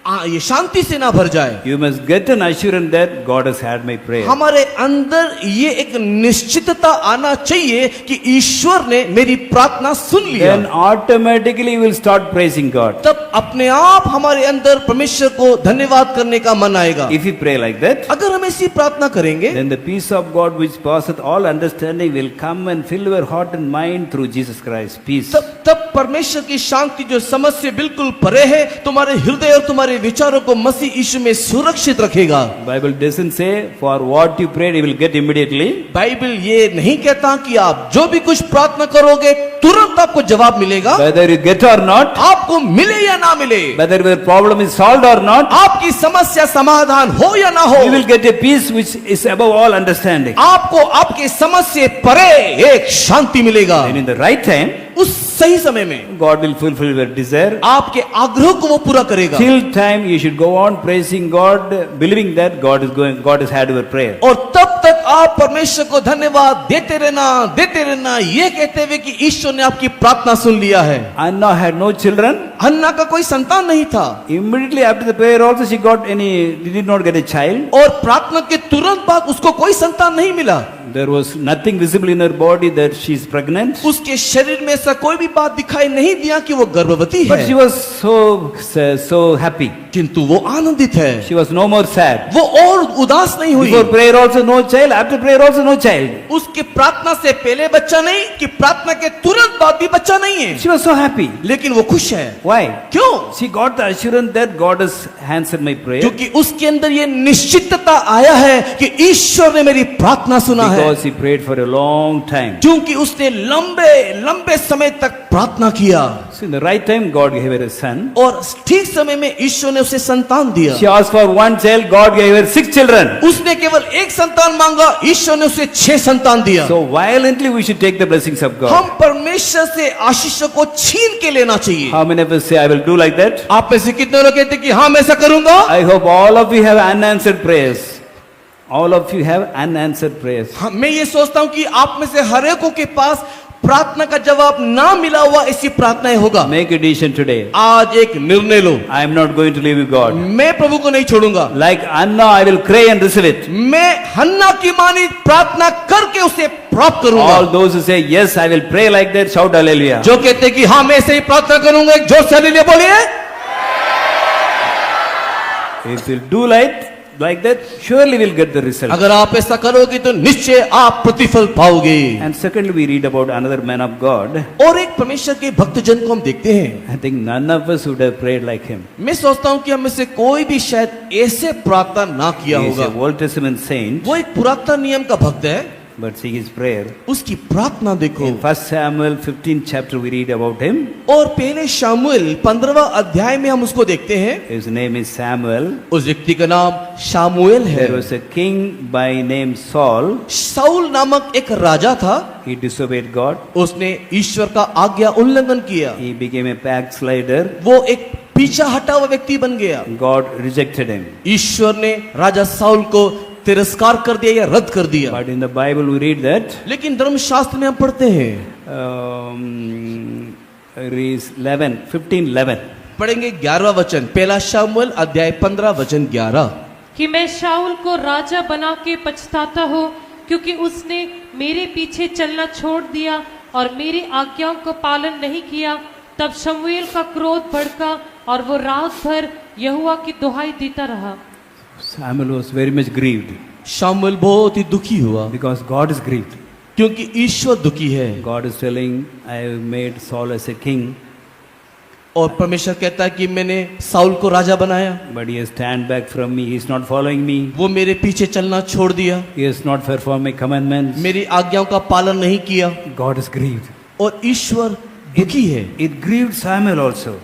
ये शांति से ना भर जाए। You must get an assurance that God has heard my prayer. हमारे अंदर ये एक निश्चितता आना चाहिए कि ईश्वर ने मेरी प्रार्थना सुन लिया। Then automatically you will start praising God. तब अपने आप हमारे अंदर परमेश्वर को धन्यवाद करने का मन आएगा। If you pray like that, अगर हम ऐसी प्रार्थना करेंगे then the peace of God which passeth all understanding will come and fill your heart and mind through Jesus Christ. Peace. तब परमेश्वर की शांति जो समझ से बिल्कुल परे है तुम्हारे हृदय और तुम्हारे विचारों को मसीह यीशु में सुरक्षित रखेगा। Bible doesn't say for what you prayed you will get immediately. Bible ये नहीं कहता कि आप जो भी कुछ प्रार्थना करोगे तुरंत आपको जवाब मिलेगा। Whether you get or not, आपको मिले या ना मिले, whether your problem is solved or not, आपकी समस्या समाधान हो या ना हो, you will get a peace which is above all understanding. आपको आपके समझ से परे एक शांति मिलेगा। And in the right time, उस सही समय में God will fulfill your desire. आपके आग्रह को वो पूरा करेगा। Till time you should go on praising God, believing that God has heard your prayer. और तब तक आप परमेश्वर को धन्यवाद देते रहना ये कहते हुए कि ईश्वर ने आपकी प्रार्थना सुन लिया है। Anna had no children. हन्ना का कोई संतान नहीं था Immediately after the prayer also she did not get a child. और प्रार्थना के तुरंत बाद उसको कोई संतान नहीं मिला। There was nothing visible in her body that she is pregnant. उसके शरीर में ऐसा कोई भी बात दिखाई नहीं दिया कि वो गर्भवती But she है, was so happy. किंतु वो आनंदित है, She was no more sad. वो और उदास नहीं हुई। Before prayer also no child, after prayer also no child. उसके प्रार्थना से पहले बच्चा नहीं कि प्रार्थना के तुरंत बाद भी बच्चा नहीं है, She was so happy. लेकिन वो खुश है। Why? क्यों? She got the assurance that God has answered my prayer. क्योंकि उसके अंदर ये निश्चितता आया है कि ईश्वर ने मेरी प्रार्थना सुना है, Because she prayed for a long time. क्योंकि उसने लंबे लंबे समय तक प्रार्थना किया So in the right time God gave her a son. और ठीक समय में ईश्वर ने उसे संतान दिया। She asked for one child, God gave her 6 children. उसने केवल एक संतान मांगा, ईश्वर ने उसे 6 संतान दिया। So violently we should take the blessings of God. हम परमेश्वर से आशीषों को छीन के लेना चाहिए। How many of us say I will do like that? आप में से कितने लोग कहते हैं कि हाँ मैं ऐसा करूंगा? I hope all of you have unanswered prayers. All of you have unanswered prayers. हाँ, मैं ये सोचता हूँ कि आप में से हर एक के पास प्रार्थना का जवाब ना मिला हुआ ऐसी प्रार्थनाएं होगा। Make a decision today. आज एक निर्णय लो, I am not going to leave you God. मैं प्रभु को नहीं छोड़ूंगा। Like Anna, I will cry and receive it. मैं हन्ना की मानी प्रार्थना करके उसे प्राप्त करूंगा। All those who say yes, I will pray like that, shout hallelujah. जो कहते हैं कि हाँ मैं ऐसे ही प्रार्थना करूंगा, एक जोर से हालेलुया बोलिए। If you do like that, surely we'll get the result. अगर आप ऐसा करोगे तो निश्चय आप प्रतिफल पाओगे। And secondly, we read about another man of God. और एक परमेश्वर के भक्तजन को हम देखते हैं। I think none of us would have prayed like him. मैं सोचता हूँ कि हम में से कोई भी शायद ऐसे प्रार्थना ना किया He is a होगा। Old Testament saint, वो एक पुरातन नियम का भक्त है, but see his prayer. उसकी प्रार्थना देखो। In 1 Samuel 15th chapter, we read about him. और पहले शामुएल 15वां अध्याय में हम उसको देखते हैं। His name is Samuel. उस व्यक्ति का नाम शामुएल है। There was a king by name Saul. Saul नामक एक राजा था, He disobeyed God. उसने ईश्वर का आज्ञा उल्लंघन किया, He became a backslider. वो एक पीछा हटा हुआ व्यक्ति बन गया। God rejected him. ईश्वर ने राजा साउल को तिरस्कार कर दिया या रद्द कर दिया। But in the Bible we read that लेकिन धर्मशास्त्र में हम पढ़ते हैं, reads 15:11. पढ़ेंगे 11वां वचन, पहला शामुएल अध्याय 15 वचन 11। कि मैं शाऊल को राजा बना के पछताता हूँ, क्योंकि उसने मेरे पीछे चलना छोड़ दिया और मेरी आज्ञाओं को पालन नहीं किया। तब शमूएल का क्रोध भड़का और वो रात भर यहोवा की दुहाई देता रहा। Samuel was very much grieved Samuel बहुत ही दुखी हुआ because God is grieved. क्योंकि ईश्वर दुखी है। God is telling, I have made Saul as a king, और परमेश्वर कहता है कि मैंने साउल को राजा बनाया, but he has turned back from me. He is not following me. वो मेरे पीछे चलना छोड़ दिया, He has not performed my commandments. मेरी आज्ञाओं का पालन नहीं किया। God is grieved. और ईश्वर दुखी है। It grieved Samuel also.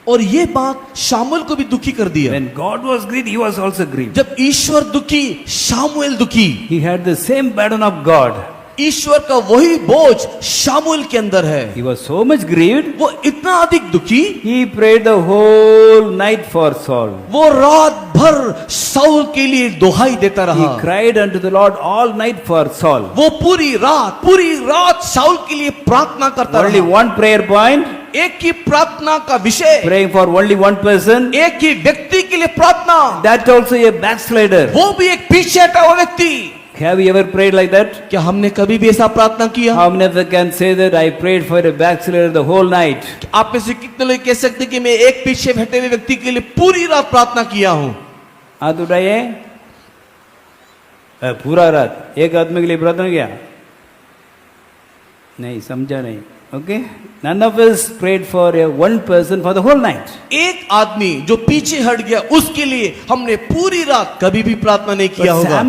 और ये बात शामुएल को भी दुखी कर दिया। When God was grieved, he was also grieved. जब ईश्वर दुखी, शामुएल दुखी। He had the same burden of God. ईश्वर का वही बोझ शामुएल के अंदर है। He was so much grieved. वो इतना अधिक दुखी, He prayed the whole night for Saul. वो रात भर साउल के लिए दुहाई देता He रहा। cried unto the Lord all night for Saul. वो पूरी रात साउल के लिए प्रार्थना करता Only रहा। one prayer point. एक ही प्रार्थना का विषय, praying for only one person, एक ही व्यक्ति के लिए प्रार्थना, that also a backslider. वो भी एक पीछे हटा हुआ व्यक्ति। Have you ever prayed like that? क्या हमने कभी भी ऐसा प्रार्थना किया? How many of you can say that I prayed for a backslider the whole night? आप में से कितने लोग कह सकते कि मैं एक पीछे हटे हुए व्यक्ति के लिए पूरी रात प्रार्थना किया हूं? हाथ उठाइए। पूरा रात एक आदमी के लिए प्रार्थना किया? नहीं, समझा नहीं। Okay, none of us prayed for a one person for the whole night. एक आदमी जो पीछे हट गया उसके लिए हमने पूरी रात कभी भी प्रार्थना नहीं किया But होगा।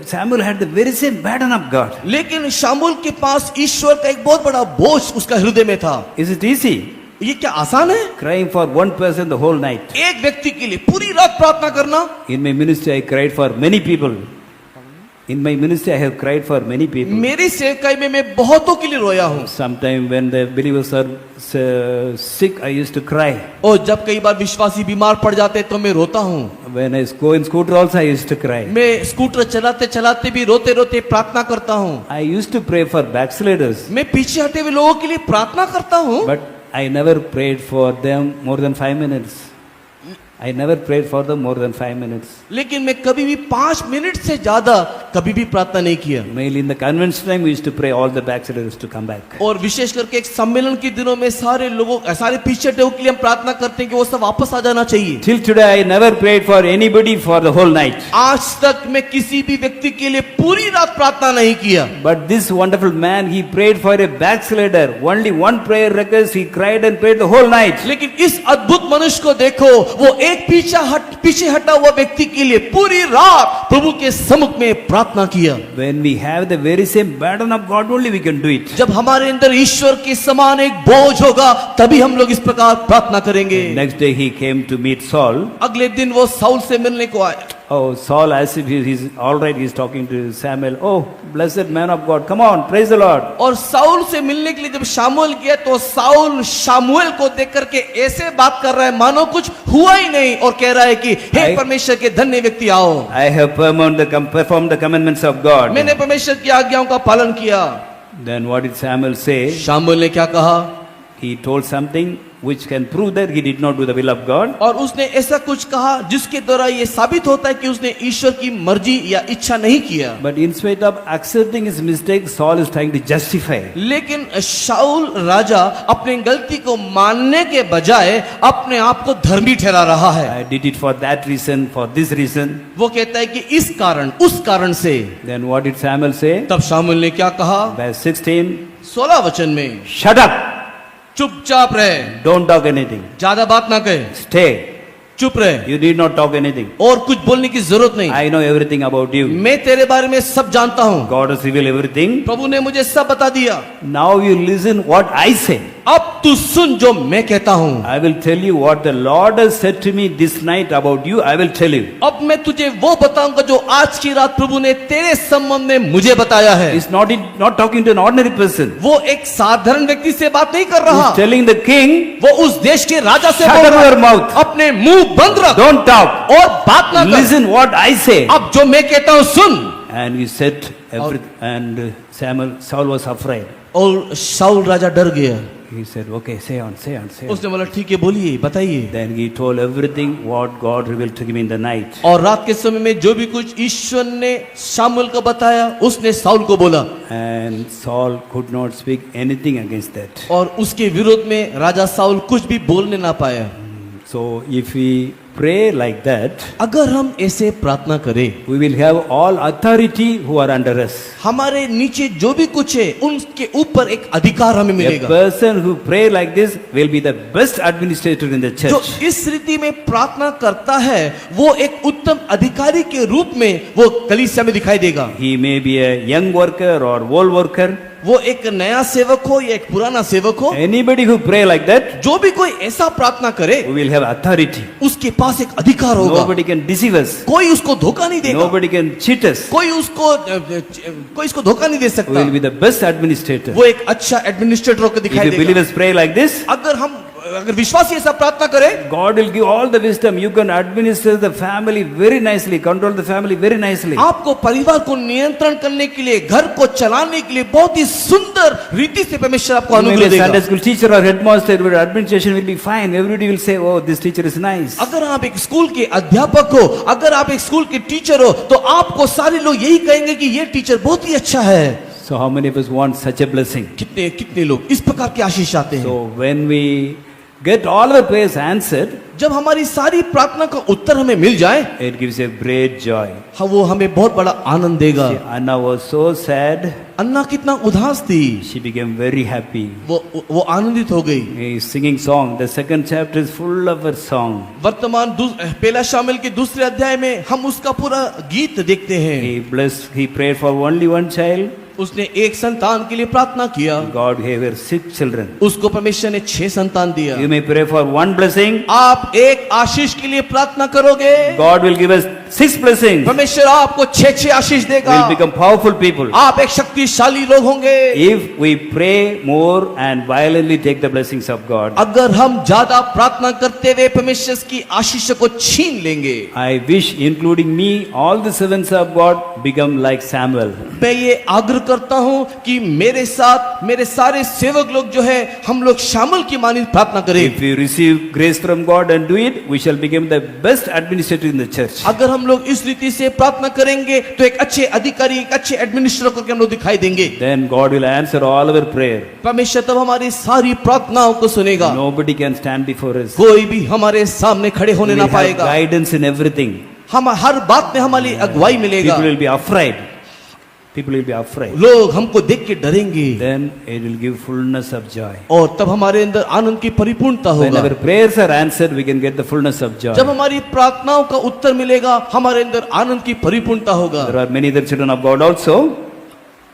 Samuel had the very same burden of God. लेकिन शामुल के पास ईश्वर का एक बहुत बड़ा बोझ उसका हृदय में था। Is it easy? ये क्या आसान है? Crying for one person the whole night. एक व्यक्ति के लिए पूरी रात प्रार्थना करना। In my ministry, I cried for many people. In my ministry, I have cried for many people. मेरी सेवकाई में मैं बहुतों के लिए रोया हूँ। Sometime when the believers are sick, I used to cry. और जब कई बार विश्वासी बीमार पड़ जाते तो मैं रोता हूँ। When I go in scooter also, I used to cry. मैं स्कूटर चलाते चलाते भी रोते रोते प्रार्थना करता हूँ। I used to pray for backsliders, मैं पीछे हटे हुए लोगों के लिए प्रार्थना करता हूँ। but I never prayed for them more than 5 minutes. I never prayed for them more than 5 minutes. लेकिन मैं कभी भी 5 मिनट से ज्यादा कभी भी प्रार्थना नहीं किया। Mainly in the convention time, we used to pray all the backsliders to come back. और विशेष करके एक सम्मेलन के दिनों में सारे पीछे हटे के लिए हम प्रार्थना करते हैं कि वो सब वापस आ जाना चाहिए। Till today, I never prayed for anybody for the whole night. आज तक मैं किसी भी व्यक्ति के लिए पूरी रात प्रार्थना नहीं किया। But this wonderful man, he prayed for a backslider. Only one prayer request, he cried and prayed the whole night. लेकिन इस अद्भुत मनुष्य को देखो, वो एक पीछे हटा हुआ व्यक्ति के लिए पूरी रात प्रभु के सम्मुख में प्रार्थना किया। When we have the very same burden of God, only we can do it. जब हमारे अंदर ईश्वर के समान एक बोझ होगा तभी हम लोग इस प्रकार प्रार्थना करेंगे। Next day, he came to meet Saul. अगले दिन वो साउल से मिलने को आए। Oh, Saul, as if he's all right, he's talking to Samuel. Oh, blessed man of God, come on, praise the Lord. और साउल से मिलने के लिए जब शामुएल गया तो साउल शामुएल को देख करके ऐसे बात कर रहा है मानो कुछ हुआ ही नहीं और कह रहा है कि हे परमेश्वर के धन्य व्यक्ति आओ। I have performed the commandments of God. मैंने परमेश्वर की आज्ञाओं का पालन किया। Then what did Samuel say? Samuel ने क्या कहा? He told something which can prove that he did not do the will of God. और उसने ऐसा कुछ कहा जिसके द्वारा ये साबित होता है कि उसने ईश्वर की मर्जी या इच्छा नहीं किया। But in spite of accepting his mistake, Saul is trying to justify. लेकिन शाऊल राजा अपनी गलती को मानने के बजाय अपने आप को धर्मी ठहरा रहा है। I did it for that reason, for this reason. वो कहता है कि इस कारण उस कारण से। Then what did Samuel say? तब शामुएल ने क्या कहा? Verse 16. 16 वचन में Shut up! चुपचाप रहे, Don't talk anything. ज्यादा बात ना कहे, Stay. चुप रहे You need not talk anything. और कुछ बोलने की जरूरत नहीं। I know everything about you. मैं तेरे बारे में सब जानता हूँ। God has revealed everything. प्रभु ने मुझे सब बता दिया। Now you listen what I say. अब तू सुन जो मैं कहता हूँ। I will tell you what the Lord has said to me this night about you. I will tell you. अब मैं तुझे वो बताऊंगा जो आज की रात प्रभु ने तेरे संबंध में मुझे बताया है। He's not talking to an ordinary person. वो एक साधारण व्यक्ति से बात नहीं कर रहा। He's telling the king, वो उस देश के राजा से shut बोल up रहा your है, mouth. अपने मुंह बंद रख Don't talk. और बात ना कर। Listen what I say. अब जो मैं कहता हूँ सुन। And he said everything. And Saul was afraid. और शाऊल राजा डर गया। He said, okay, say on. उसने बोला ठीक है बोलिए बताइए। Then he told everything what God revealed to him in the night. और रात के समय में जो भी कुछ ईश्वर ने शामुएल को बताया उसने शाऊल को बोला। And Saul could not speak anything against that. और उसके विरोध में राजा शाऊल कुछ भी बोलने ना पाया। So if we pray like that, अगर हम ऐसे प्रार्थना करें, we will have all authority who are under us. हमारे नीचे जो भी कुछ है उनके ऊपर एक अधिकार हमें A मिलेगा। person who pray like this will be the best administrator in the जो church. इस रीति में प्रार्थना करता है वो एक उत्तम अधिकारी के रूप में वो कलीसिया में दिखाई देगा। He may be a young worker or old worker. वो एक नया सेवक हो या एक पुराना सेवक हो, Anybody who pray like that, जो भी कोई ऐसा प्रार्थना करे we will have authority. उसके पास एक अधिकार होगा। Nobody can deceive us. कोई उसको धोखा नहीं देगा। Nobody can cheat us. कोई इसको धोखा नहीं दे We सकता। will be the best administrator. वो एक अच्छा एडमिनिस्ट्रेटर को If दिखाई you देगा। believers pray like this, अगर हम अगर विश्वासी ऐसा प्रार्थना करे, God will give all the wisdom. You can administer the family very nicely, control the family very nicely. आपको परिवार को नियंत्रण करने के लिए, घर को चलाने के लिए बहुत ही सुंदर रीति से परमेश्वर आपको You may अनुग्रह be a Sunday देगा। school teacher or headmaster, your administration will be fine. Everybody will say, oh, this teacher is nice. अगर आप एक स्कूल के अध्यापक हो, अगर आप एक स्कूल के टीचर हो, तो आपको सारे लोग यही कहेंगे कि ये टीचर बहुत ही अच्छा है। So how many of us want such a blessing? कितने कितने लोग इस प्रकार की आशीष चाहते हैं। So when we get all our prayers answered, जब हमारी सारी प्रार्थना का उत्तर हमें मिल जाए, it gives a great joy. हाँ, वो हमें बहुत बड़ा आनंद देगा। See, Anna was so sad, अन्ना कितना उदास थी, she became very happy. वो आनंदित हो गई। He is singing song. The second chapter is full of her song. वर्तमान पहला शामिल के दूसरे अध्याय में हम उसका पूरा गीत देखते हैं। He blessed, he prayed for only one child. उसने एक संतान के लिए प्रार्थना किया, God gave her 6 children. उसको परमेश्वर ने 6 संतान दिया। You may pray for one blessing. आप एक आशीष के लिए प्रार्थना करोगे, God will give us 6 blessings. परमेश्वर आपको 6 आशीष देगा। We'll become powerful people. आप एक शक्तिशाली लोग होंगे। If we pray more and violently take the blessings of God. अगर हम ज्यादा प्रार्थना करते हुए परमेश्वर की आशीष को छीन लेंगे। I wish, including me, all the servants of God become like Samuel. मैं ये आग्रह करता हूं कि मेरे साथ मेरे सारे सेवक लोग जो है, हम लोग शामिल की मानी प्रार्थना करें। If we receive grace from God and do it, we shall become the best administrator in the church. अगर हम लोग इस रीति से प्रार्थना करेंगे तो एक अच्छे अधिकारी, एक अच्छे एडमिनिस्ट्रेटर को हम लोग दिखाई देंगे। Then God will answer all our prayer. परमेश्वर तब हमारी सारी प्रार्थनाओं को सुनेगा। Nobody can stand before us. कोई भी हमारे सामने खड़े We होने will ना have पाएगा। guidance in everything. हम हर बात में हमारी अगुवाई मिलेगा। People will be afraid. People will be afraid. लोग हमको देख के डरेंगे, Then it will give fullness of joy. और तब हमारे अंदर आनंद की परिपूर्णता When होगा। our prayers are answered, we can get the fullness of joy. जब हमारी प्रार्थनाओं का उत्तर मिलेगा, हमारे अंदर आनंद की परिपूर्णता होगा। There are many other children of God also.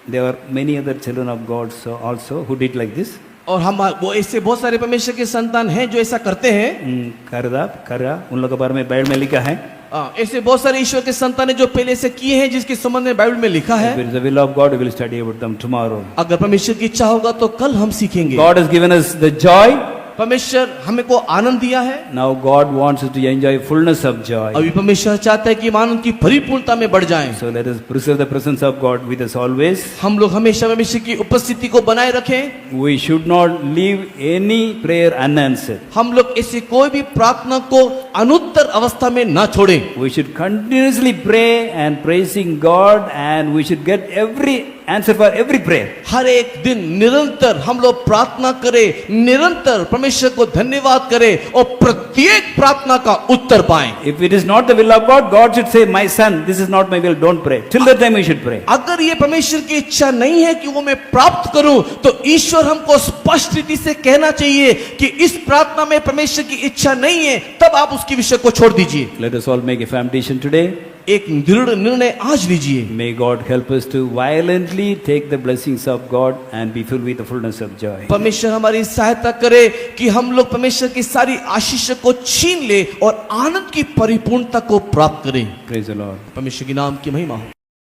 There are many other children of God also who did like this. और हम वो ऐसे बहुत सारे परमेश्वर के संतान हैं जो ऐसा करते हैं। करा उन लोगों के बारे में बाइबल में लिखा है. ऐसे बहुत सारे ईश्वर के संतान हैं जो पहले से किए हैं, जिसके संबंध में बाइबल में लिखा If है। it is the will of God, we will study about them tomorrow. अगर परमेश्वर की इच्छा होगा तो कल हम सीखेंगे। God has given us the joy. परमेश्वर हमें को आनंद दिया है। Now God wants us to enjoy fullness of joy. अभी परमेश्वर चाहता है कि हम आनंद की परिपूर्णता में बढ़ जाएं। So let us preserve the presence of God with us always. हम लोग हमेशा परमेश्वर की उपस्थिति को बनाए रखें। We should not leave any prayer unanswered. हम लोग ऐसे कोई भी प्रार्थना को अनुत्तर अवस्था में ना छोड़ें। We should continuously pray and praising God, and we should get every answer for every prayer. हर एक दिन निरंतर हम लोग प्रार्थना करें, निरंतर परमेश्वर को धन्यवाद करें और प्रत्येक प्रार्थना का उत्तर पाएं। If it is not the will of God, God should say, my son, this is not my will, don't pray. Till that time we should pray. अगर ये परमेश्वर की इच्छा नहीं है कि वो मैं प्राप्त करूं, तो ईश्वर हमको स्पष्ट रीति से कहना चाहिए कि इस प्रार्थना में परमेश्वर की इच्छा नहीं है, तब आप उसकी विषय को छोड़ दीजिए। Let us all make a firm decision today. एक दृढ़ निर्णय आज लीजिए। May God help us to violently take the blessings of God and be filled with the fullness of joy. परमेश्वर हमारी सहायता करे कि हम लोग परमेश्वर की सारी आशीष को छीन ले और आनंद की परिपूर्णता को प्राप्त करें। Praise the Lord. परमेश्वर के नाम की महिमा हो।